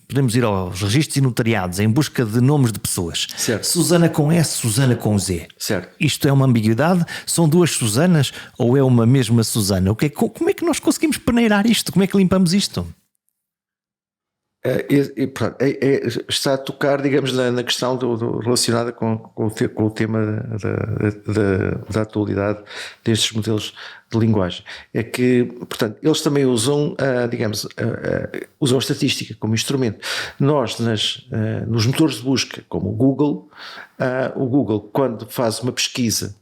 podemos ir aos registros e notariados em busca de nomes de pessoas, certo. Susana com S, Susana com Z, certo. Isto é uma ambiguidade? São duas Susanas ou é uma mesma Susana? Como é que nós conseguimos peneirar isto? Como é que limpamos isto? Está a tocar, digamos, na questão relacionada com o tema da atualidade destes modelos de linguagem. É que, portanto, eles também usam, usam a estatística como instrumento. Nós, nos motores de busca, como o Google, quando faz uma pesquisa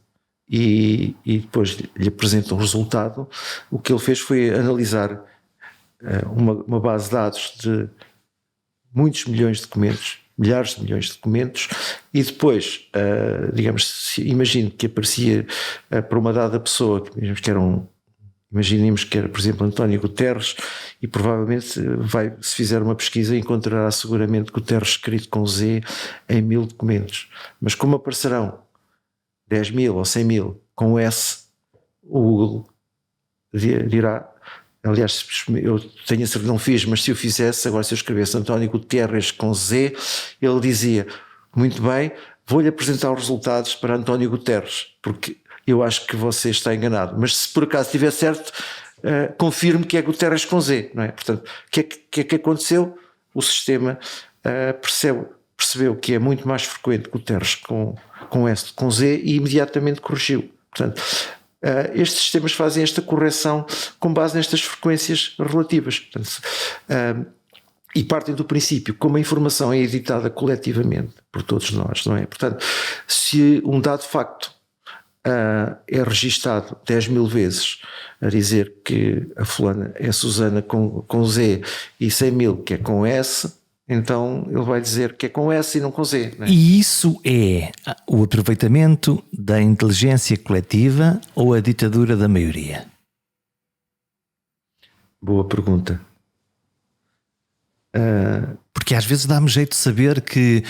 e depois lhe apresenta um resultado, o que ele fez foi analisar uma base de dados de muitos milhões de documentos, milhares de milhões de documentos, e depois, imagino que aparecia para uma dada pessoa, imaginemos que era, por exemplo, António Guterres, e provavelmente se fizer uma pesquisa encontrará seguramente Guterres escrito com Z em 1000 documentos. Mas como aparecerão 10.000 ou 100.000 com S, o Google dirá. Aliás, eu tenho a certeza que não fiz, mas se eu fizesse, agora se eu escrevesse António Guterres com Z, ele dizia, muito bem, vou-lhe apresentar os resultados para António Guterres, porque eu acho que você está enganado. Mas se por acaso estiver certo, confirme que é Guterres com Z, não é? Portanto, o que é que aconteceu? O sistema percebeu que é muito mais frequente Guterres com S com Z e imediatamente corrigiu. Portanto, estes sistemas fazem esta correção com base nestas frequências relativas. Portanto, e partem do princípio, como a informação é editada coletivamente por todos nós, não é? Portanto, se um dado facto é registado 10.000 vezes a dizer que a fulana é Susana com Z e 100.000 que é com S, então ele vai dizer que é com S e não com Z, não é? E isso é o aproveitamento da inteligência coletiva ou a ditadura da maioria? Boa pergunta. Porque às vezes dá-me jeito de saber que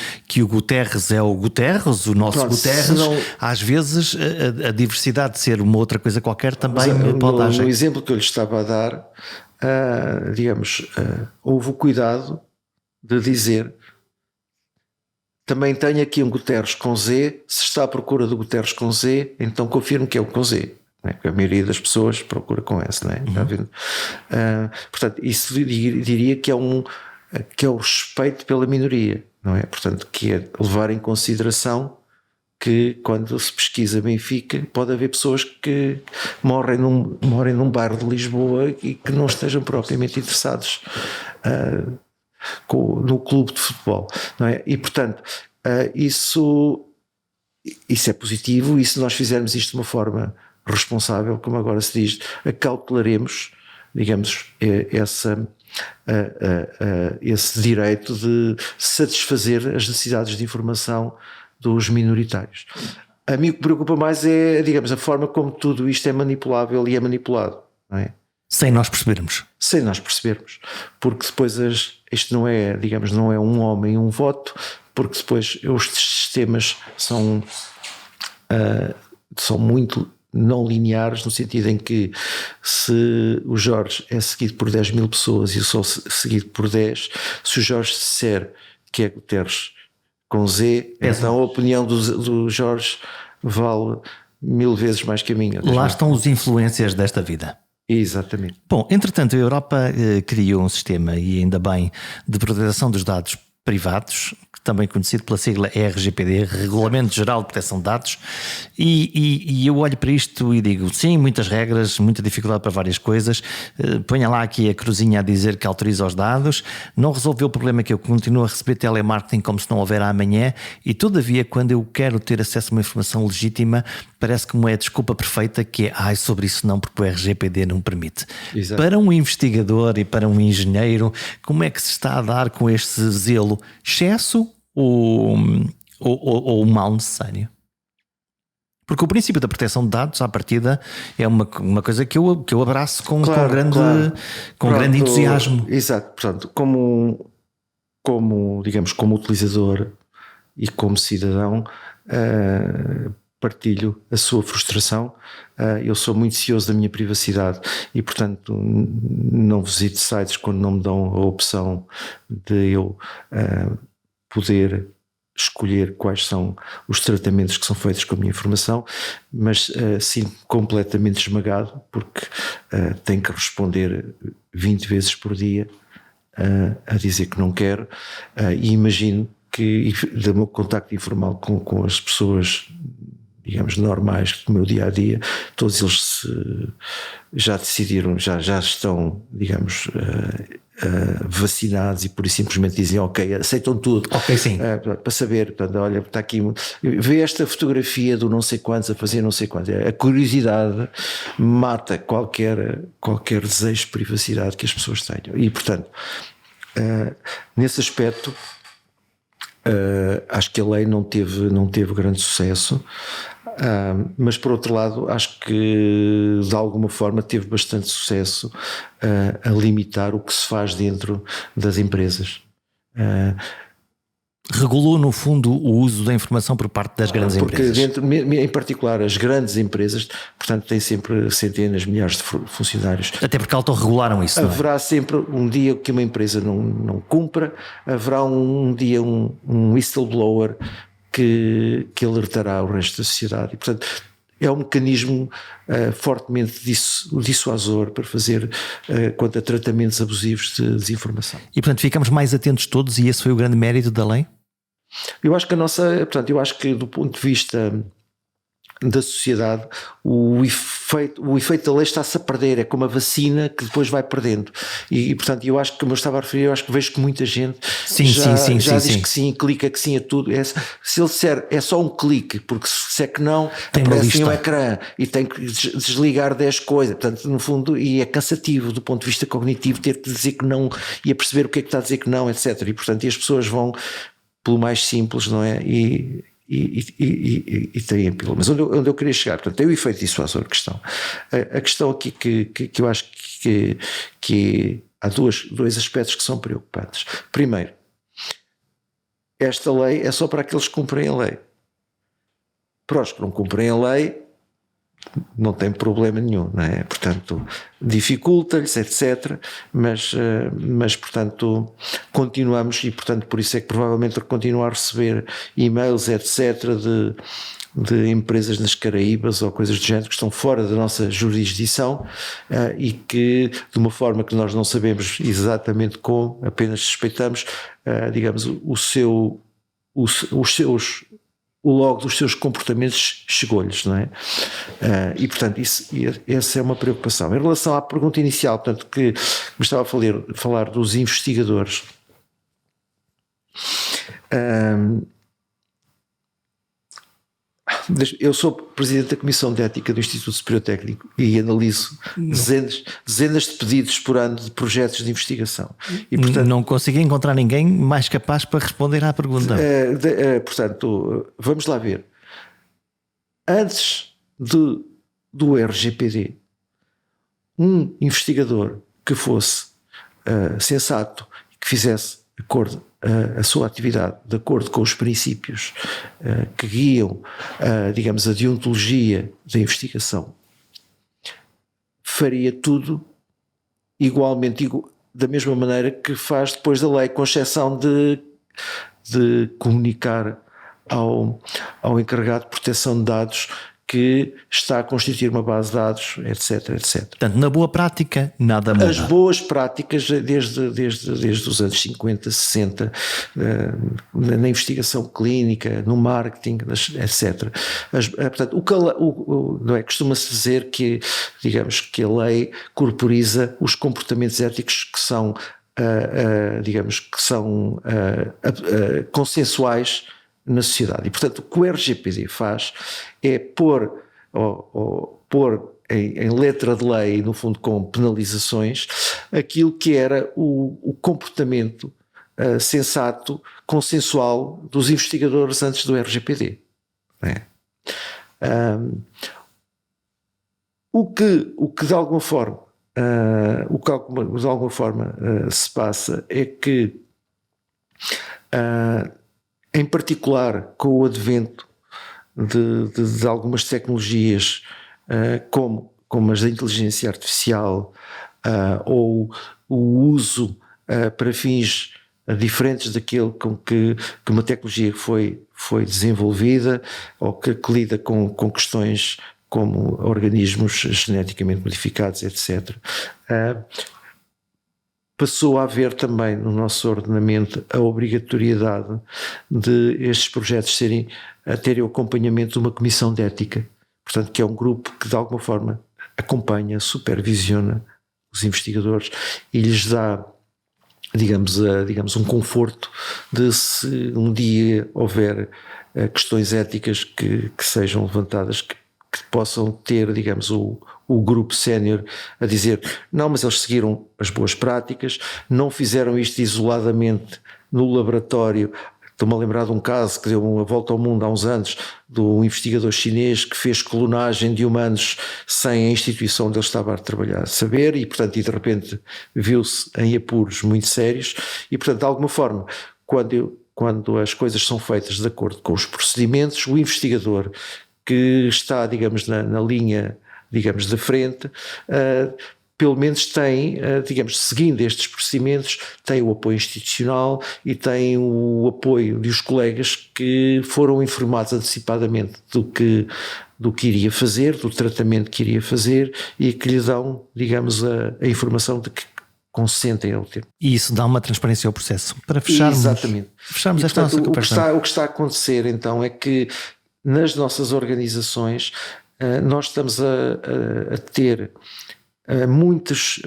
o Guterres é o Guterres, o nosso Guterres. Às vezes a diversidade de ser uma outra coisa qualquer também pode dar jeito. No exemplo que eu lhe estava a dar, houve o cuidado de dizer também tenho aqui um Guterres com Z, se está à procura do Guterres com Z, então confirmo que é o com Z, não é? Porque a maioria das pessoas procura com S, não é? Está vendo? Portanto, isso diria que é o respeito pela minoria, não é? Portanto, que é levar em consideração que quando se pesquisa Benfica pode haver pessoas que morem num bairro de Lisboa e que não estejam propriamente interessados no clube de futebol, não é? E portanto isso é positivo, e se nós fizermos isto de uma forma responsável, como agora se diz, acautelaremos, digamos, esse direito de satisfazer as necessidades de informação dos minoritários. A mim o que me preocupa mais é, digamos, a forma como tudo isto é manipulável e é manipulado, não é? Sem nós percebermos. Sem nós percebermos. Porque depois isto não é, digamos, não é um homem um voto, porque depois os sistemas são muito não lineares, no sentido em que se o Jorge é seguido por 10.000 pessoas e eu sou seguido por 10, se o Jorge disser que é Guterres com Z, então a opinião do Jorge vale 1000 vezes mais que a minha. Lá estão os influências desta vida. Exatamente. Bom, entretanto a Europa criou um sistema, e ainda bem, de proteção dos dados privados, que também conhecido pela sigla RGPD, Regulamento Geral de Proteção de Dados, e eu olho para isto e digo, sim, muitas regras, muita dificuldade para várias coisas, ponha lá aqui a cruzinha a dizer que autoriza os dados, não resolveu o problema que eu continuo a receber telemarketing como se não houver amanhã, e todavia quando eu quero ter acesso a uma informação legítima, parece que é a desculpa perfeita que é, sobre isso não, porque o RGPD não permite. Exato. Para um investigador e para um engenheiro, como é que se está a dar com este zelo? Excesso ou mal necessário? Porque o princípio da proteção de dados, à partida, é uma coisa que eu abraço com grande entusiasmo. Exato, portanto, como utilizador e como cidadão, partilho a sua frustração. Eu sou muito cioso da minha privacidade e, portanto, não visito sites quando não me dão a opção de eu poder escolher quais são os tratamentos que são feitos com a minha informação, mas sinto-me completamente esmagado porque tenho que responder 20 vezes por dia a dizer que não quero, e imagino que do meu contacto informal com as pessoas, digamos, normais do meu dia-a-dia, todos eles já decidiram, já estão, digamos, vacinados e por isso simplesmente dizem ok, aceitam tudo. Ok, sim. Para saber, portanto, olha, está aqui, vê esta fotografia do não sei quantos a fazer não sei quantos. A curiosidade mata qualquer desejo de privacidade que as pessoas tenham. E, portanto, nesse aspecto, acho que a lei não teve grande sucesso, mas por outro lado acho que de alguma forma teve bastante sucesso a limitar o que se faz dentro das empresas. Regulou no fundo o uso da informação por parte das grandes empresas. Porque em particular as grandes empresas, portanto, têm sempre centenas, milhares de funcionários. Até porque autorregularam isso. Haverá sempre um dia que uma empresa não cumpra, haverá um dia um whistleblower que alertará o resto da sociedade. E, portanto, é um mecanismo fortemente dissuasor para fazer quanto a tratamentos abusivos de desinformação. E, portanto, ficamos mais atentos todos, e esse foi o grande mérito da lei? Eu acho que do ponto de vista da sociedade, o efeito da lei está-se a perder, é como a vacina que depois vai perdendo. E portanto, eu acho que, como eu estava a referir, eu acho que vejo que muita gente já diz que sim, clica que sim a tudo. Se ele disser é só um clique, porque se disser que não, aparece um ecrã e tem que desligar 10 coisas. Portanto, no fundo, e é cansativo do ponto de vista cognitivo ter que dizer que não e a perceber o que é que está a dizer que não, etc. E portanto, as pessoas vão pelo mais simples, não é? E tem a pílula. Mas onde eu queria chegar, portanto, tem o efeito dissuasor questão. A questão aqui que eu acho que há dois aspectos que são preocupantes. Primeiro, esta lei é só para aqueles que cumprem a lei. Para os que não cumprem a lei, não tem problema nenhum, não é? Portanto, dificulta-lhes, etc. Mas, portanto, continuamos, e portanto, por isso é que provavelmente continuar a receber e-mails, etc., de empresas nas Caraíbas ou coisas do género que estão fora da nossa jurisdição, e que, de uma forma que nós não sabemos exatamente como, apenas suspeitamos, digamos, o logo dos seus comportamentos chegou-lhes, não é? E portanto essa é uma preocupação. Em relação à pergunta inicial, portanto, que me estava a falar dos investigadores, eu sou presidente da Comissão de Ética do Instituto Superior Técnico e analiso dezenas de pedidos por ano de projetos de investigação. E, portanto, não consegui encontrar ninguém mais capaz para responder à pergunta. Portanto, vamos lá ver. Antes do RGPD, um investigador que fosse sensato, que fizesse a sua atividade de acordo com os princípios que guiam, digamos, a deontologia da investigação, faria tudo igualmente, da mesma maneira que faz depois da lei, com exceção de comunicar ao encarregado de proteção de dados que está a constituir uma base de dados, etc, etc. Portanto, na boa prática, nada muda. As boas práticas desde os anos 50, 60, na investigação clínica, no marketing, etc. Portanto, não é? Costuma-se dizer que, digamos, que a lei corporiza os comportamentos éticos que são, digamos, que são consensuais na sociedade. E, portanto, o que o RGPD faz é pôr em letra de lei, no fundo com penalizações, aquilo que era o comportamento sensato, consensual dos investigadores antes do RGPD. O que de alguma forma se passa é que, em particular com o advento de algumas tecnologias como as da inteligência artificial ou o uso para fins diferentes daquele com que uma tecnologia foi desenvolvida ou que lida com questões como organismos geneticamente modificados, etc. Passou a haver também no nosso ordenamento a obrigatoriedade de estes projetos terem o acompanhamento de uma comissão de ética, portanto, que é um grupo que de alguma forma acompanha, supervisiona os investigadores e lhes dá, digamos, um conforto de, se um dia houver questões éticas que sejam levantadas, que possam ter, digamos, o grupo sénior a dizer: não, mas eles seguiram as boas práticas, não fizeram isto isoladamente no laboratório. Estou-me a lembrar de um caso que deu uma volta ao mundo há uns anos, de um investigador chinês que fez clonagem de humanos sem a instituição onde ele estava a trabalhar saber, e portanto, de repente viu-se em apuros muito sérios, e portanto, de alguma forma, quando as coisas são feitas de acordo com os procedimentos, o investigador que está, digamos, na linha, digamos, da frente, pelo menos tem, digamos, seguindo estes procedimentos, tem o apoio institucional e tem o apoio dos colegas que foram informados antecipadamente do que iria fazer, do tratamento que iria fazer, e que lhe dão, digamos, a informação de que consentem ele ter. E isso dá uma transparência ao processo. Para fecharmos, exatamente. Fecharmos esta nossa conversa. O que está a acontecer então é que nas nossas organizações nós estamos a ter muitas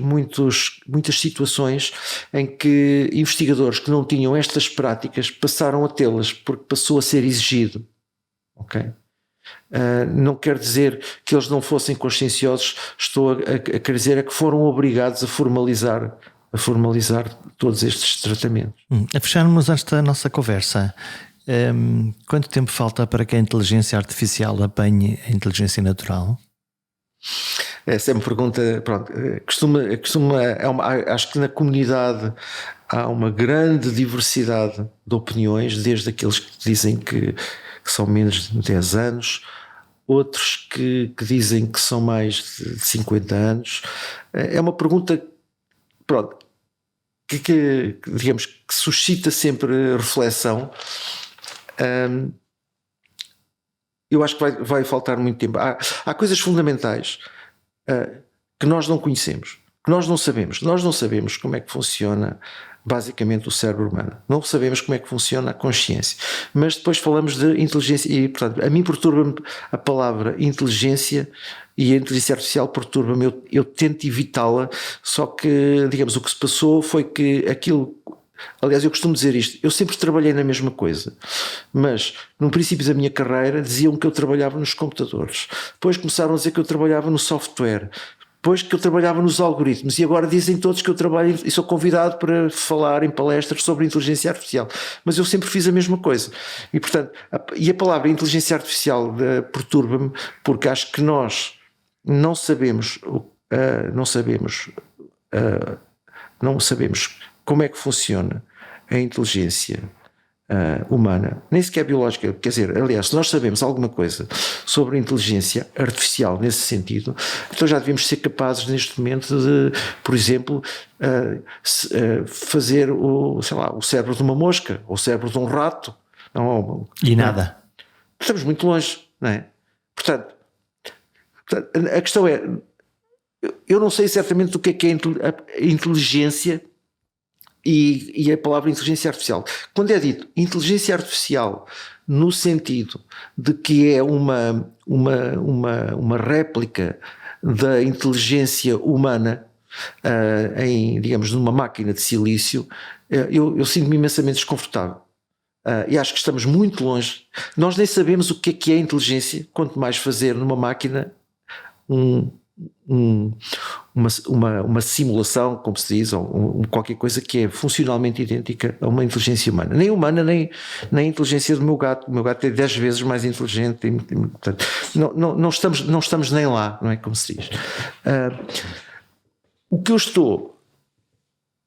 situações em que investigadores que não tinham estas práticas passaram a tê-las, porque passou a ser exigido. Ok? Não quer dizer que eles não fossem conscienciosos, estou a querer dizer é que foram obrigados a formalizar todos estes tratamentos. A fecharmos esta nossa conversa, quanto tempo falta para que a inteligência artificial apanhe a inteligência natural? Essa é uma pergunta, pronto, acho que na comunidade há uma grande diversidade de opiniões, desde aqueles que dizem que são menos de 10 anos, outros que dizem que são mais de 50 anos. É uma pergunta, pronto, que digamos, que suscita sempre reflexão. Eu acho que vai faltar muito tempo. Há coisas fundamentais que nós não conhecemos, que nós não sabemos. Nós não sabemos como é que funciona basicamente o cérebro humano. Não sabemos como é que funciona a consciência. Mas depois falamos de inteligência e, portanto, a mim perturba-me a palavra inteligência, e a inteligência artificial perturba-me. Eu tento evitá-la, só que, digamos, o que se passou foi que aquilo... Aliás, eu costumo dizer isto, eu sempre trabalhei na mesma coisa, mas no princípio da minha carreira diziam que eu trabalhava nos computadores, depois começaram a dizer que eu trabalhava no software, depois que eu trabalhava nos algoritmos, e agora dizem todos que eu trabalho e sou convidado para falar em palestras sobre inteligência artificial, mas eu sempre fiz a mesma coisa. E portanto, a palavra inteligência artificial perturba-me, porque acho que nós não sabemos como é que funciona a inteligência humana, nem sequer biológica. Quer dizer, aliás, se nós sabemos alguma coisa sobre a inteligência artificial nesse sentido, então já devíamos ser capazes neste momento de, por exemplo, fazer o cérebro de uma mosca, ou o cérebro de um rato. E nada. Estamos muito longe, não é? Portanto, Portanto, a questão é, eu não sei exatamente o que é a inteligência e a palavra inteligência artificial. Quando é dito inteligência artificial no sentido de que é uma réplica da inteligência humana digamos, numa máquina de silício, eu sinto-me imensamente desconfortável. E acho que estamos muito longe. Nós nem sabemos o que é inteligência, quanto mais fazer numa máquina uma simulação, como se diz, ou qualquer coisa que é funcionalmente idêntica a uma inteligência humana. Nem humana, nem a inteligência do meu gato. O meu gato é 10 vezes mais inteligente. Portanto, não estamos nem lá, não é como se diz. O que eu estou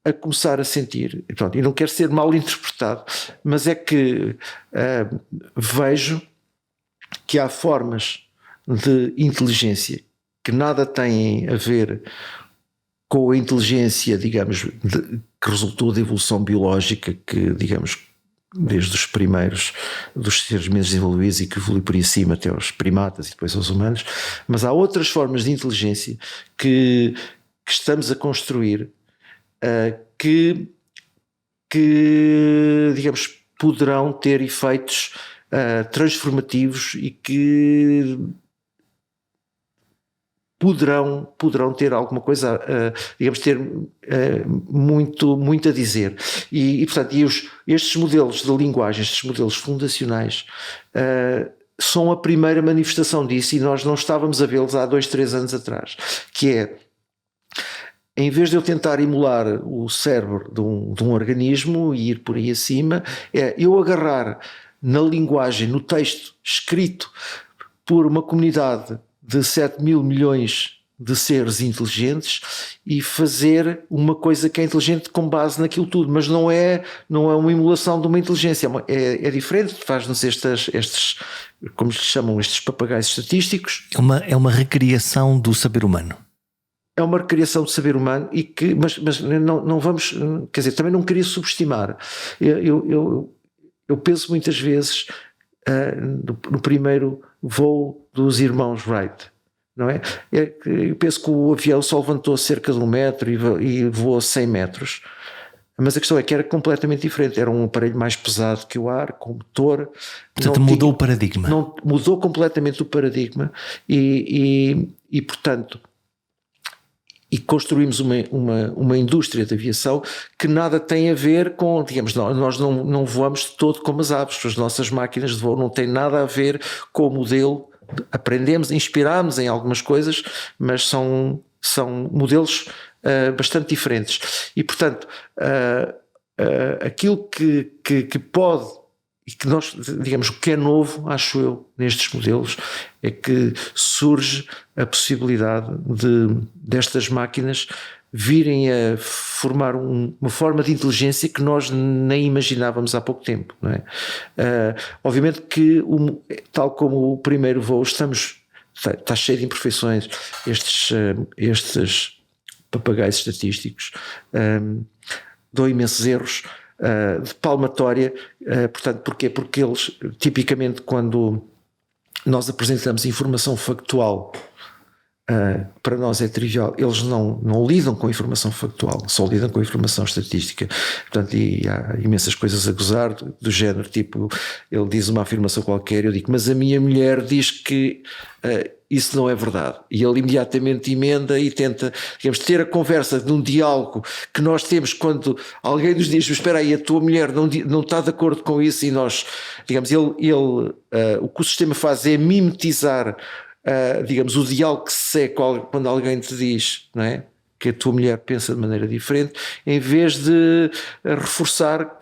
a começar a sentir, e não quero ser mal interpretado, mas é que vejo que há formas de inteligência que nada têm a ver com a inteligência, digamos, que resultou da evolução biológica, que, digamos, desde os primeiros dos seres menos desenvolvidos e que evolui por aí acima até aos primatas e depois aos humanos, mas há outras formas de inteligência que estamos a construir que digamos, poderão ter efeitos transformativos e que poderão ter alguma coisa, digamos, ter muito a dizer. E portanto, estes modelos de linguagem, estes modelos fundacionais, são a primeira manifestação disso, e nós não estávamos a vê-los há 2, 3 anos atrás, que é, em vez de eu tentar emular o cérebro de um organismo e ir por aí acima, é eu agarrar na linguagem, no texto escrito por uma comunidade de 7 mil milhões de seres inteligentes e fazer uma coisa que é inteligente com base naquilo tudo, mas não é uma emulação de uma inteligência, é diferente, faz-nos estes, como lhes chamam, estes papagaios estatísticos. É uma recriação do saber humano. É uma recriação do saber humano, mas não vamos, quer dizer, também não queria subestimar. Eu penso muitas vezes no primeiro voo dos irmãos Wright, não é? Eu penso que o avião só levantou cerca de 1 metro e voou 100 metros, mas a questão é que era completamente diferente, era um aparelho mais pesado que o ar, com motor. Portanto, mudou o paradigma. Mudou completamente o paradigma e portanto, e construímos uma indústria de aviação que nada tem a ver com, digamos, nós não voamos de todo como as aves, as nossas máquinas de voo não têm nada a ver com o modelo, aprendemos, inspirámos em algumas coisas, mas são modelos bastante diferentes. E portanto, aquilo que pode, e que nós, digamos, o que é novo, acho eu, nestes modelos, é que surge a possibilidade destas máquinas virem a formar uma forma de inteligência que nós nem imaginávamos há pouco tempo, não é? Obviamente que, tal como o primeiro voo, está cheio de imperfeições, estes papagaios estatísticos dão imensos erros de palmatória, portanto, porquê? Porque eles, tipicamente, quando nós apresentamos informação factual, para nós é trivial, eles não lidam com a informação factual, só lidam com a informação estatística. Portanto, e há imensas coisas a gozar do género, tipo, ele diz uma afirmação qualquer, eu digo, mas a minha mulher diz que isso não é verdade, e ele imediatamente emenda e tenta, digamos, ter a conversa de um diálogo que nós temos quando alguém nos diz, espera aí, a tua mulher não está de acordo com isso, e nós, digamos, o que o sistema faz é mimetizar, digamos, o diálogo que se segue quando alguém te diz, não é, que a tua mulher pensa de maneira diferente, em vez de reforçar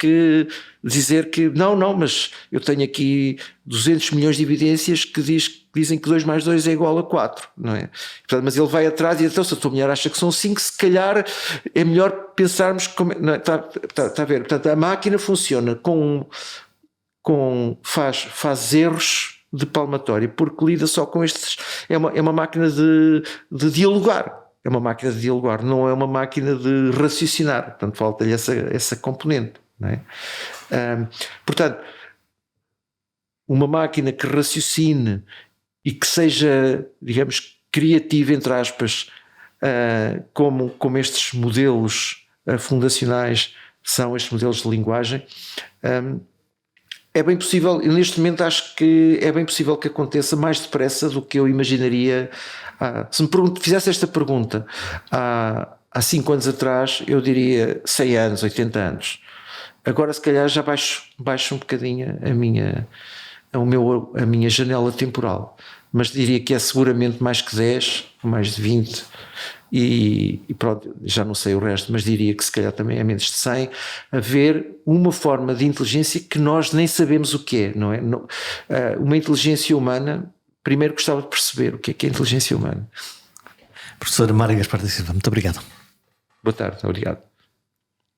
dizer que não, mas eu tenho aqui 200 milhões de evidências que dizem que 2 mais 2 é igual a 4, não é? Portanto, mas ele vai atrás e então, se a tua mulher acha que são 5, se calhar é melhor pensarmos como, não é? Está a ver? Portanto, a máquina funciona faz erros de palmatória, porque lida só com estes, é uma máquina de dialogar. É uma máquina de dialogar, não é uma máquina de raciocinar. Portanto, falta-lhe essa componente, não é? Portanto, uma máquina que raciocine e que seja, digamos, criativo, entre aspas, como estes modelos fundacionais são estes modelos de linguagem. É bem possível, e neste momento acho que é bem possível que aconteça mais depressa do que eu imaginaria. Se me fizesse esta pergunta há 5 anos atrás, eu diria 100 anos, 80 anos. Agora se calhar já baixo um bocadinho a minha janela temporal, mas diria que é seguramente mais que 10, mais de 20, e pronto, já não sei o resto, mas diria que se calhar também é menos de 100, haver uma forma de inteligência que nós nem sabemos o que é, não é? Uma inteligência humana, primeiro gostava de perceber o que é inteligência humana. Professor Mário Gaspar da Silva, muito obrigado. Boa tarde, obrigado.